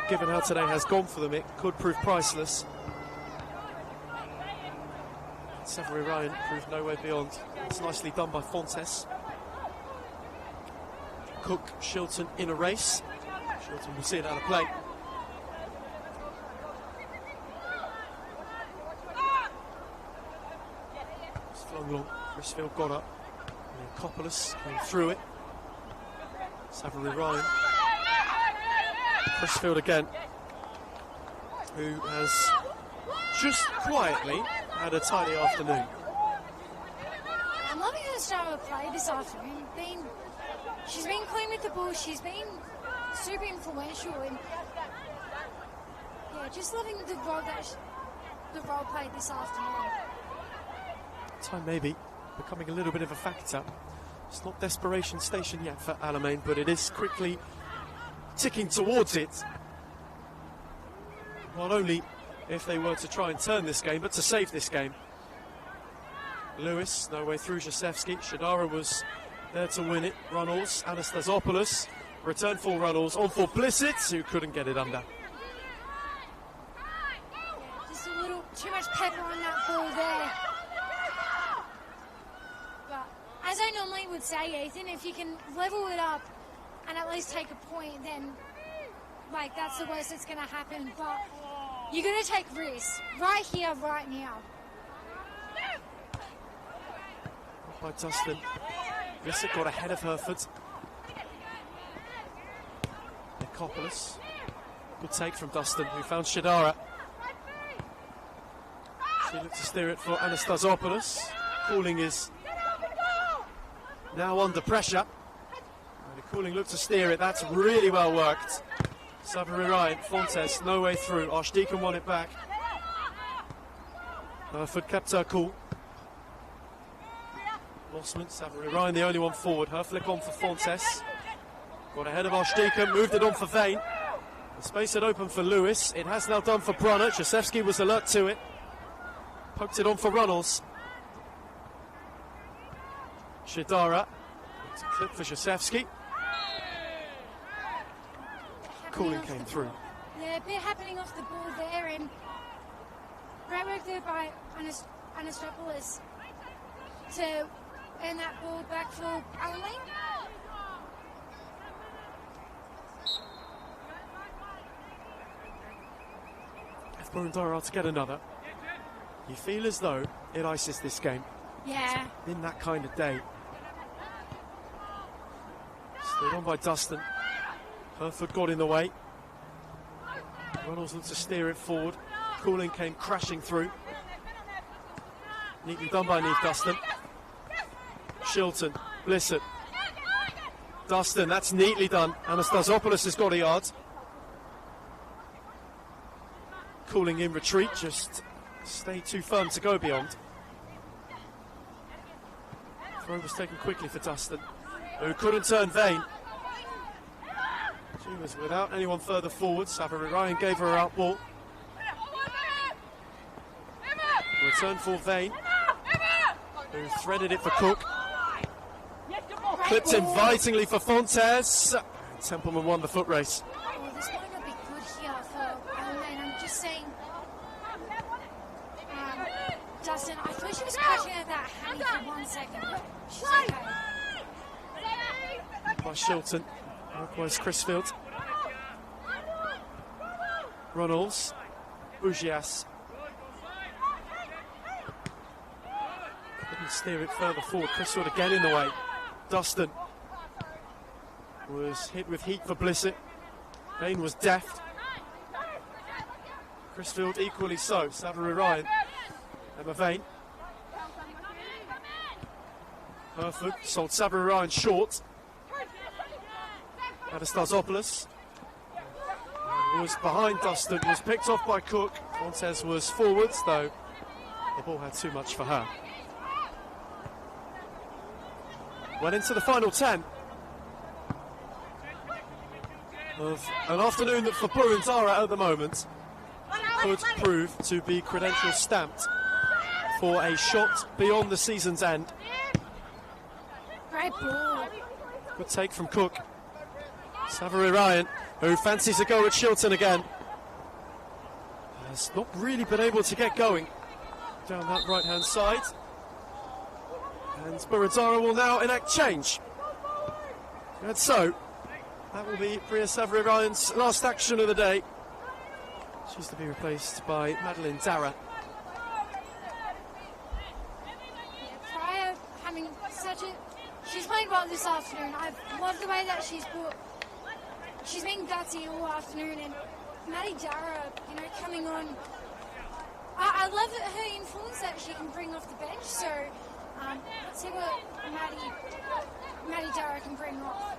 given how today has gone for them, it could prove priceless. Severy Ryan proved no way beyond. It's nicely done by Fontes. Cook, Shilton in a race. Shilton will see it out of play. It's flung long. Crisfield got up. Coppolis came through it. Severy Ryan. Crisfield again, who has just quietly had a tidy afternoon. I'm loving her style of play this afternoon. She's been clean with the ball. She's been super influential, and yeah, just loving the role played this afternoon. Time maybe becoming a little bit of a factor. It's not desperation station yet for Alamein, but it is quickly ticking towards it. Not only if they were to try and turn this game, but to save this game. Lewis, no way through Jacevski. Shadara was there to win it. Runnels, Anastasopoulos, return for Runnels, on for Blissett, who couldn't get it under. Just a little too much pepper on that ball there. But as I normally would say, Ethan, if you can level it up and at least take a point, then like that's the worst that's going to happen. But you're going to take risks right here, right now. By Dustin. Blissett got ahead of Herford. Nicopolis. Good take from Dustin, who found Shadara. She looked to steer it for Anastasopoulos. Cooling is now under pressure. Cooling looked to steer it. That's really well worked. Savary Ryan, Fontes, no way through. Archdeacon won it back. Herford kept her cool. Lossman, Savary Ryan, the only one forward. Her flick on for Fontes. Got ahead of Archdeacon, moved it on for Vane. The space had opened for Lewis. It has now done for Brunner. Krzyzewski was alert to it. Poked it on for Runnels. Shidara. It's a clip for Krzyzewski. Cooling came through. Yeah, a bit happening off the ball there, and great work there by Anastopoulos to earn that ball back for Alamein. If Boroondara are to get another, you feel as though it ices this game. Yeah. It's been that kind of day. Slid on by Dustin. Herford got in the way. Runnels looked to steer it forward. Cooling came crashing through. Neatly done by Neve Dustin. Shilton, Blissett. Dustin, that's neatly done. Anastasopoulos has got a yard. Cooling in retreat, just stayed too firm to go beyond. Throw was taken quickly for Dustin, who couldn't turn Vane. She was without anyone further forward. Savary Ryan gave her out ball. Return for Vane, who threaded it for Cook. Clipped invitingly for Fontes. Templeman won the foot race. Oh, this might not be good here for Alamein. I'm just saying, Dustin, I thought she was catching at that handy for 1 second, but she's okay. By Shilton. Likewise Crisfield. Runnels. Bugias. Couldn't steer it further forward. Crisfield again in the way. Dustin was hit with heat for Blissett. Vane was deft. Crisfield equally so. Savary Ryan. Emma Vane. Herford sold Savary Ryan short. Anastasopoulos was behind Dustin, was picked off by Cook. Fontes was forwards, though the ball had too much for her. Went into the final 10 of an afternoon that for Boroondara at the moment could prove to be credential stamped for a shot beyond the season's end. Great ball. Good take from Cook. Savary Ryan, who fancies a go at Shilton again, has not really been able to get going down that right-hand side. And Boroondara will now enact change. And so, that will be Priya Savary Ryan's last action of the day. She's to be replaced by Madeline Dara. Prior having she's played well this afternoon. I've loved the way that she's been gutsy all afternoon, and Maddie Dara, coming on. I love her influence that she can bring off the bench, so let's see what Maddie Dara can bring off.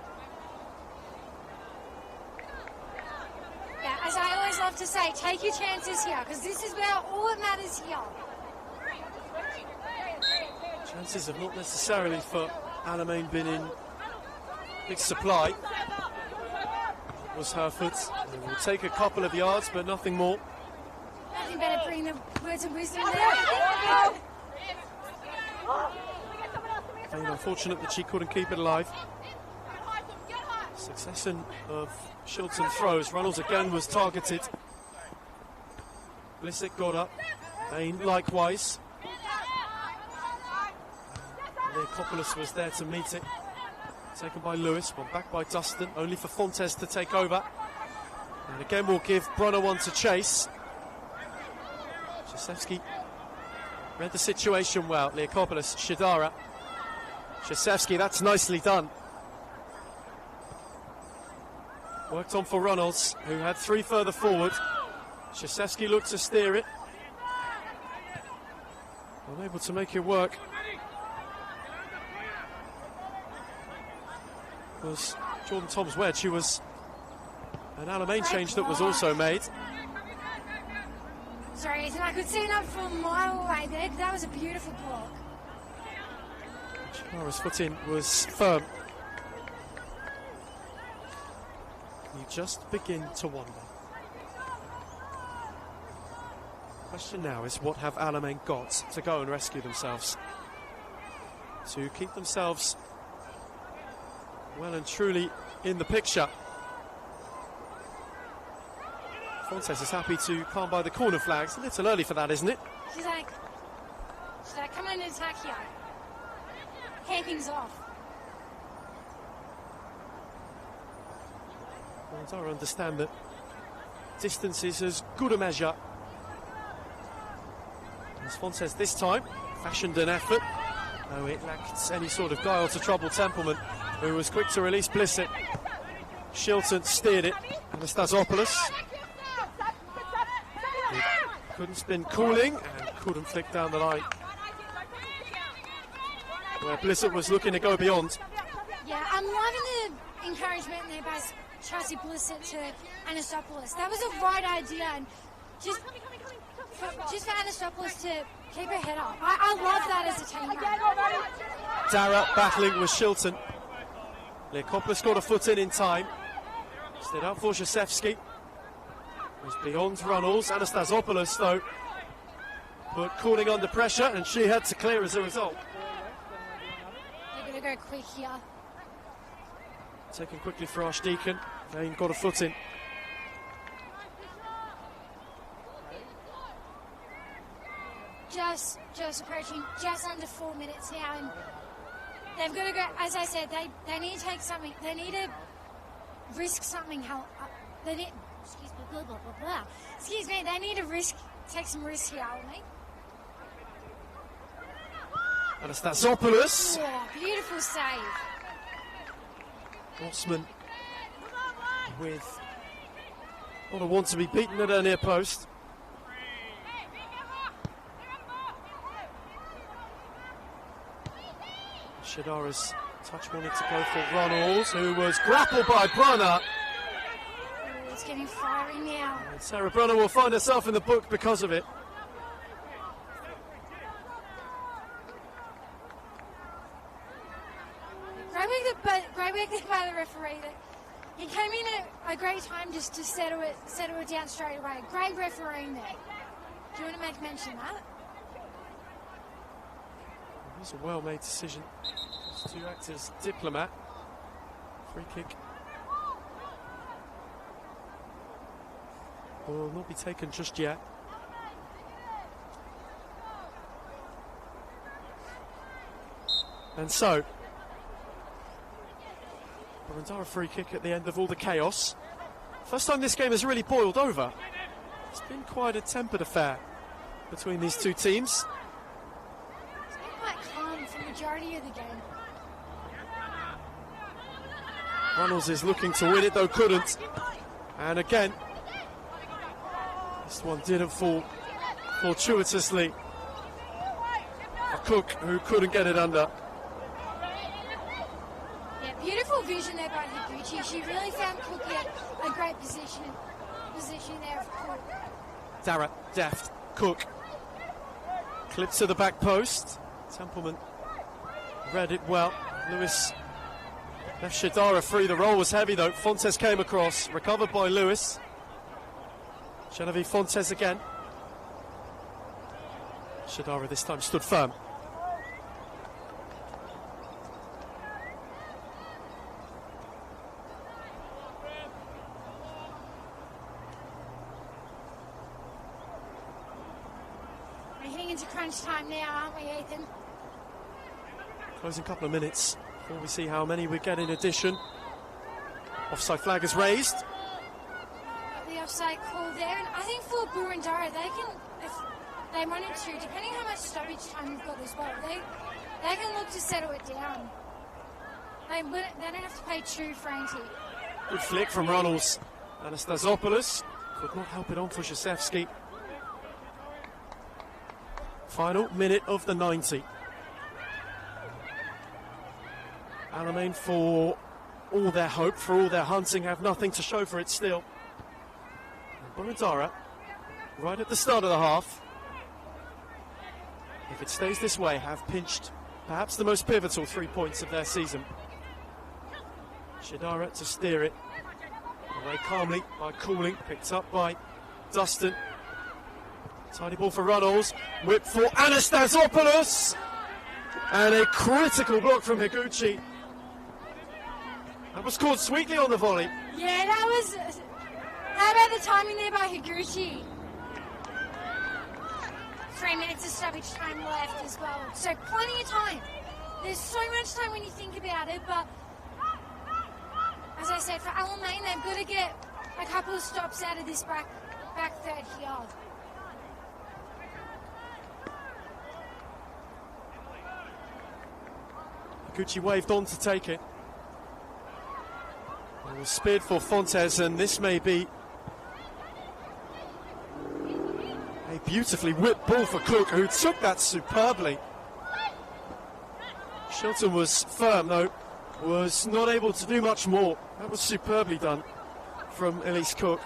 Yeah, as I always love to say, take your chances here, because this is where all that matters here. Chances have not necessarily for Alamein been in big supply. Was Herford. It will take a couple of yards, but nothing more. Nothing better bring the words of wisdom there. And unfortunate that she couldn't keep it alive. Succession of Shilton throws. Runnels again was targeted. Blissett got up. Vane likewise. Leokopoulos was there to meet it. Taken by Lewis, one back by Dustin, only for Fontes to take over. And again we'll give Brunner one to chase. Krzyzewski read the situation well. Leokopoulos, Shidara. Krzyzewski, that's nicely done. Worked on for Runnels, who had three further forward. Krzyzewski looked to steer it. Unable to make it work. Was Jordan Tom's wedge, who was an Alamein change that was also made. Sorry, Ethan, I could see that from a mile away there. That was a beautiful block. Shadara's footing was firm. You just begin to wonder. Question now is, what have Alamein got to go and rescue themselves? To keep themselves well and truly in the picture. Fontes is happy to calm by the corner flags. A little early for that, isn't it? She's like, come on and attack here. Hand things off. Boroondara understand that distance is as good a measure. As Fontes this time fashioned an effort, though it lacked any sort of guile to trouble Templeman, who was quick to release Blissett. Shilton steered it, Anastasopoulos. Couldn't spin cooling and couldn't flick down the line. Where Blissett was looking to go beyond. Yeah, I'm loving the encouragement there by Chelsea Blissett to Anastasopoulos. That was a right idea, and just for Anastasopoulos to keep her head up. I love that as a teammate. Dara battling with Shilton. Leakopoulos got a foot in time. Stood out for Jaszewski. Was beyond Runnels. Anastasopoulos, though, put cooling under pressure, and she had to clear as a result. They're going to go quick here. Taken quickly for Archdeacon. Vane got a foot in. Just approaching just under 4 minutes now, and they've got to go. As I said, they need to take something. They need to risk something. They need. Excuse me. Blah blah blah blah. Excuse me. They need to take some risks here, Alamein. Anastasopoulos. Oh, beautiful save. Osman with not a want to be beaten at her near post. Shadara's touch wanted to go for Runnels, who was grappled by Brunner. Oh, it's getting fiery now. And Sarah Brunner will find herself in the book because of it. Great work there by the referee. He came in at a great time just to settle it down straight away. Great refereeing there. Do you want to make mention of that? It was a well-made decision. Just to act as diplomat. Free kick will not be taken just yet. And so, Boroondara free kick at the end of all the chaos. First time this game has really boiled over. It's been quite a tempered affair between these two teams. It's been quite calm for the majority of the game. Runnels is looking to win it, though couldn't. And again, this one didn't fall fortuitously. A Cook who couldn't get it under. Yeah, beautiful vision there by Higuchi. She really found Cook at a great position there for Cook. Dara, deft, Cook. Clipped to the back post. Templeman read it well. Lewis left Shadara free. The roll was heavy though. Fontes came across, recovered by Lewis. Genevieve Fontes again. Shadara this time stood firm. We're heading into crunch time now, aren't we, Ethan? Closing couple of minutes before we see how many we get in addition. Offside flag is raised. The offside call there, and I think for Boroondara, they can, if they wanted to, depending how much stoppage time we've got as well, they can look to settle it down. They don't have to play too frantic. Good flick from Runnels. Anastasopoulos could not help it on for Jaszewski. Final minute of the 90. Alamein for all their hope, for all their hunting, have nothing to show for it still. And Boroondara, right at the start of the half, if it stays this way, have pinched perhaps the most pivotal 3 points of their season. Shidara to steer it away calmly by Cooling, picked up by Dustin. Tidy ball for Runnels, whip for Anastasopoulos, and a critical block from Higuchi. That was caught sweetly on the volley. Yeah, that was... How about the timing there by Higuchi? 3 minutes of stoppage time left as well. So plenty of time. There's so much time when you think about it, but as I said, for Alamein, they've got to get a couple of stops out of this back third here. Higuchi waved on to take it. It was speared for Fontes, and this may be a beautifully whipped ball for Cook, who took that superbly. Shilton was firm, though, was not able to do much more. That was superbly done from Elise Cook.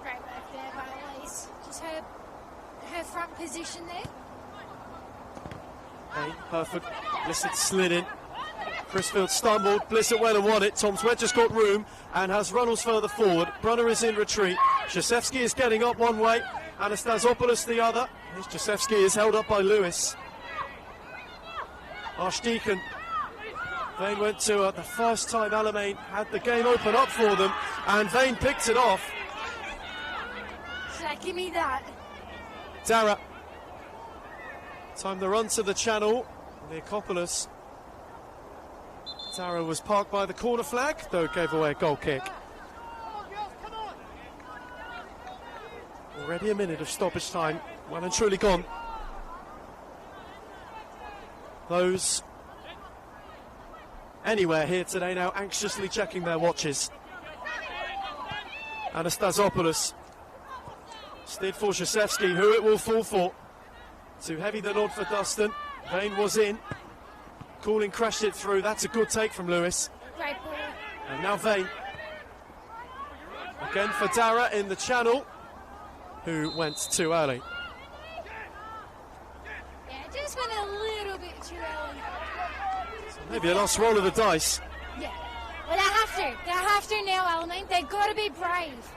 Great work there by Elise. Just her front position there. Hey, perfect. Blissett slid in. Crisfield stumbled. Blissett went and won it. Tom Sweat just got room and has Runnels further forward. Brunner is in retreat. Jasewski is getting up one way. Anastasopoulos the other. Jasewski is held up by Lewis. Archdeacon. Vane went to her the first time Alamein had the game open up for them, and Vane picked it off. So give me that. Dara. Time the run to the channel. Leokopoulos. Dara was parked by the corner flag, though gave away a goal kick. Already a minute of stoppage time, well and truly gone. Those anywhere here today now anxiously checking their watches. Anastasopoulos steered for Jasewski, who it will fall for. Too heavy the nod for Dustin. Vane was in. Cooling crashed it through. That's a good take from Lewis. Great ball. And now Vane. Again for Dara in the channel, who went too early. Yeah, just went a little bit too early. Maybe a last roll of the dice. Yeah. Well, they have to. They have to now, Alamein. They've got to be brave.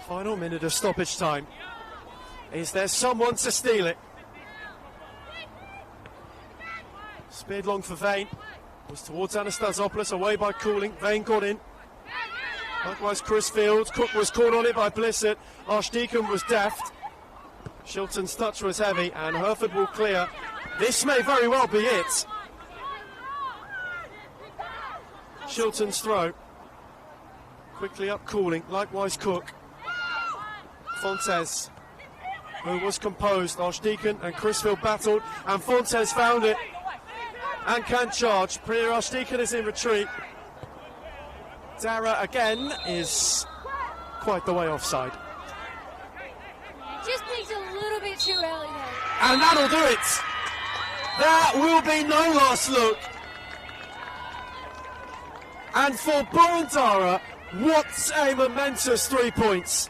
Final minute of stoppage time. Is there someone to steal it? Speared long for Vane. Was towards Anastasopoulos, away by Cooling. Vane got in. Likewise Crisfield. Cook was caught on it by Blissett. Archdeacon was deft. Shilton's touch was heavy, and Hereford will clear. This may very well be it. Shilton's throw. Quickly up Cooling. Likewise Cook. Fontes, who was composed. Archdeacon and Crisfield battled, and Fontes found it and can charge. Priya Archdeacon is in retreat. Dara again is quite the way offside. Just peaked a little bit too early there. And that'll do it. There will be no last look. And for Boroondara, what a momentous 3 points.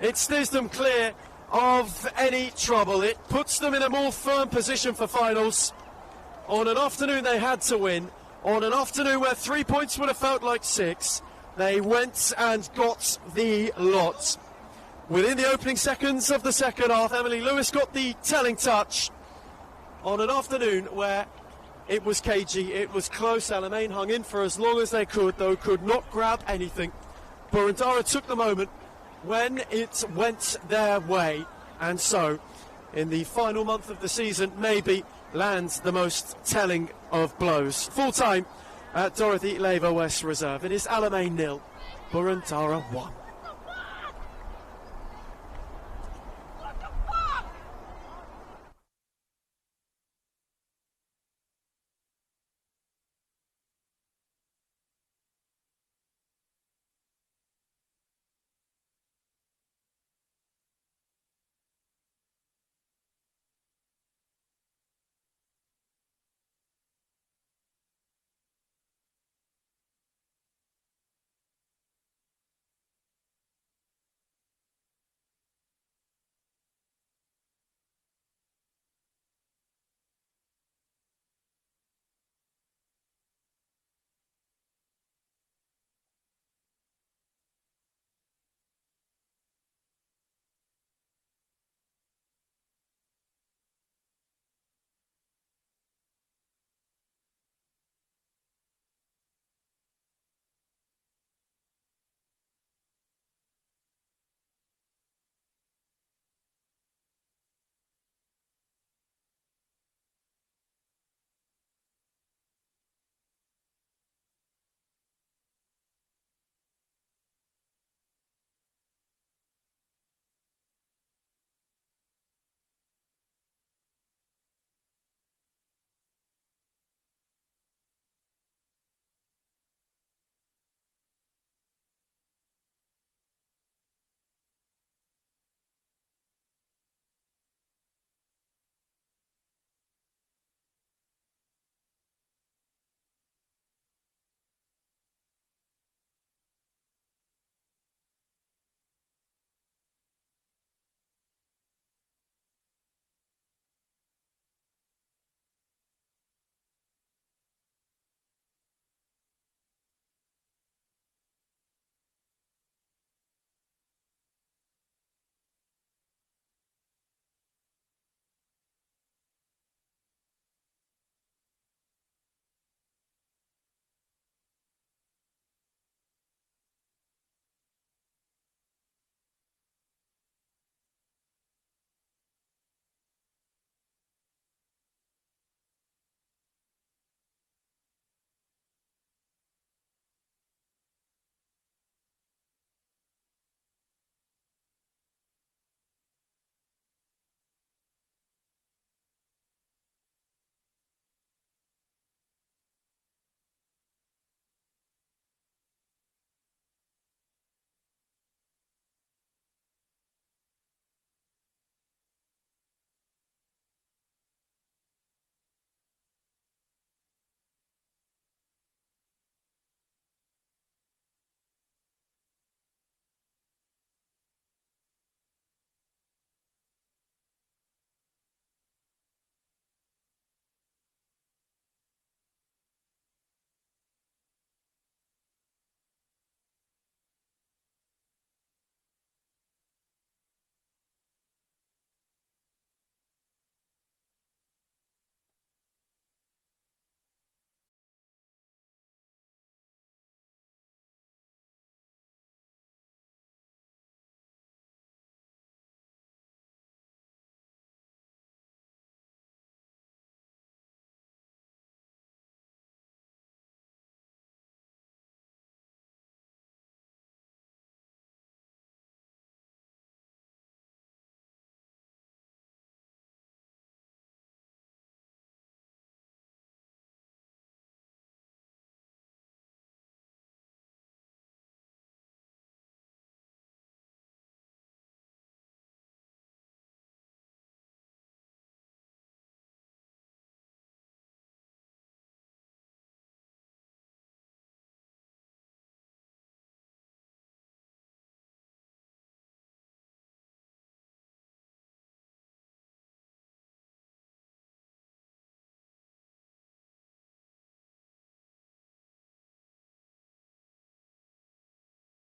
It steers them clear of any trouble. It puts them in a more firm position for finals. On an afternoon they had to win, on an afternoon where 3 points would have felt like 6, they went and got the lot. Within the opening seconds of the second half, Emily Lewis got the telling touch. On an afternoon where it was cagey, it was close, Alamein hung in for as long as they could, though could not grab anything. Boroondara took the moment when it went their way, and so, in the final month of the season, maybe lands the most telling of blows. Full time at Dorothy Laver West Reserve. It is Alamein 0, Boroondara 1.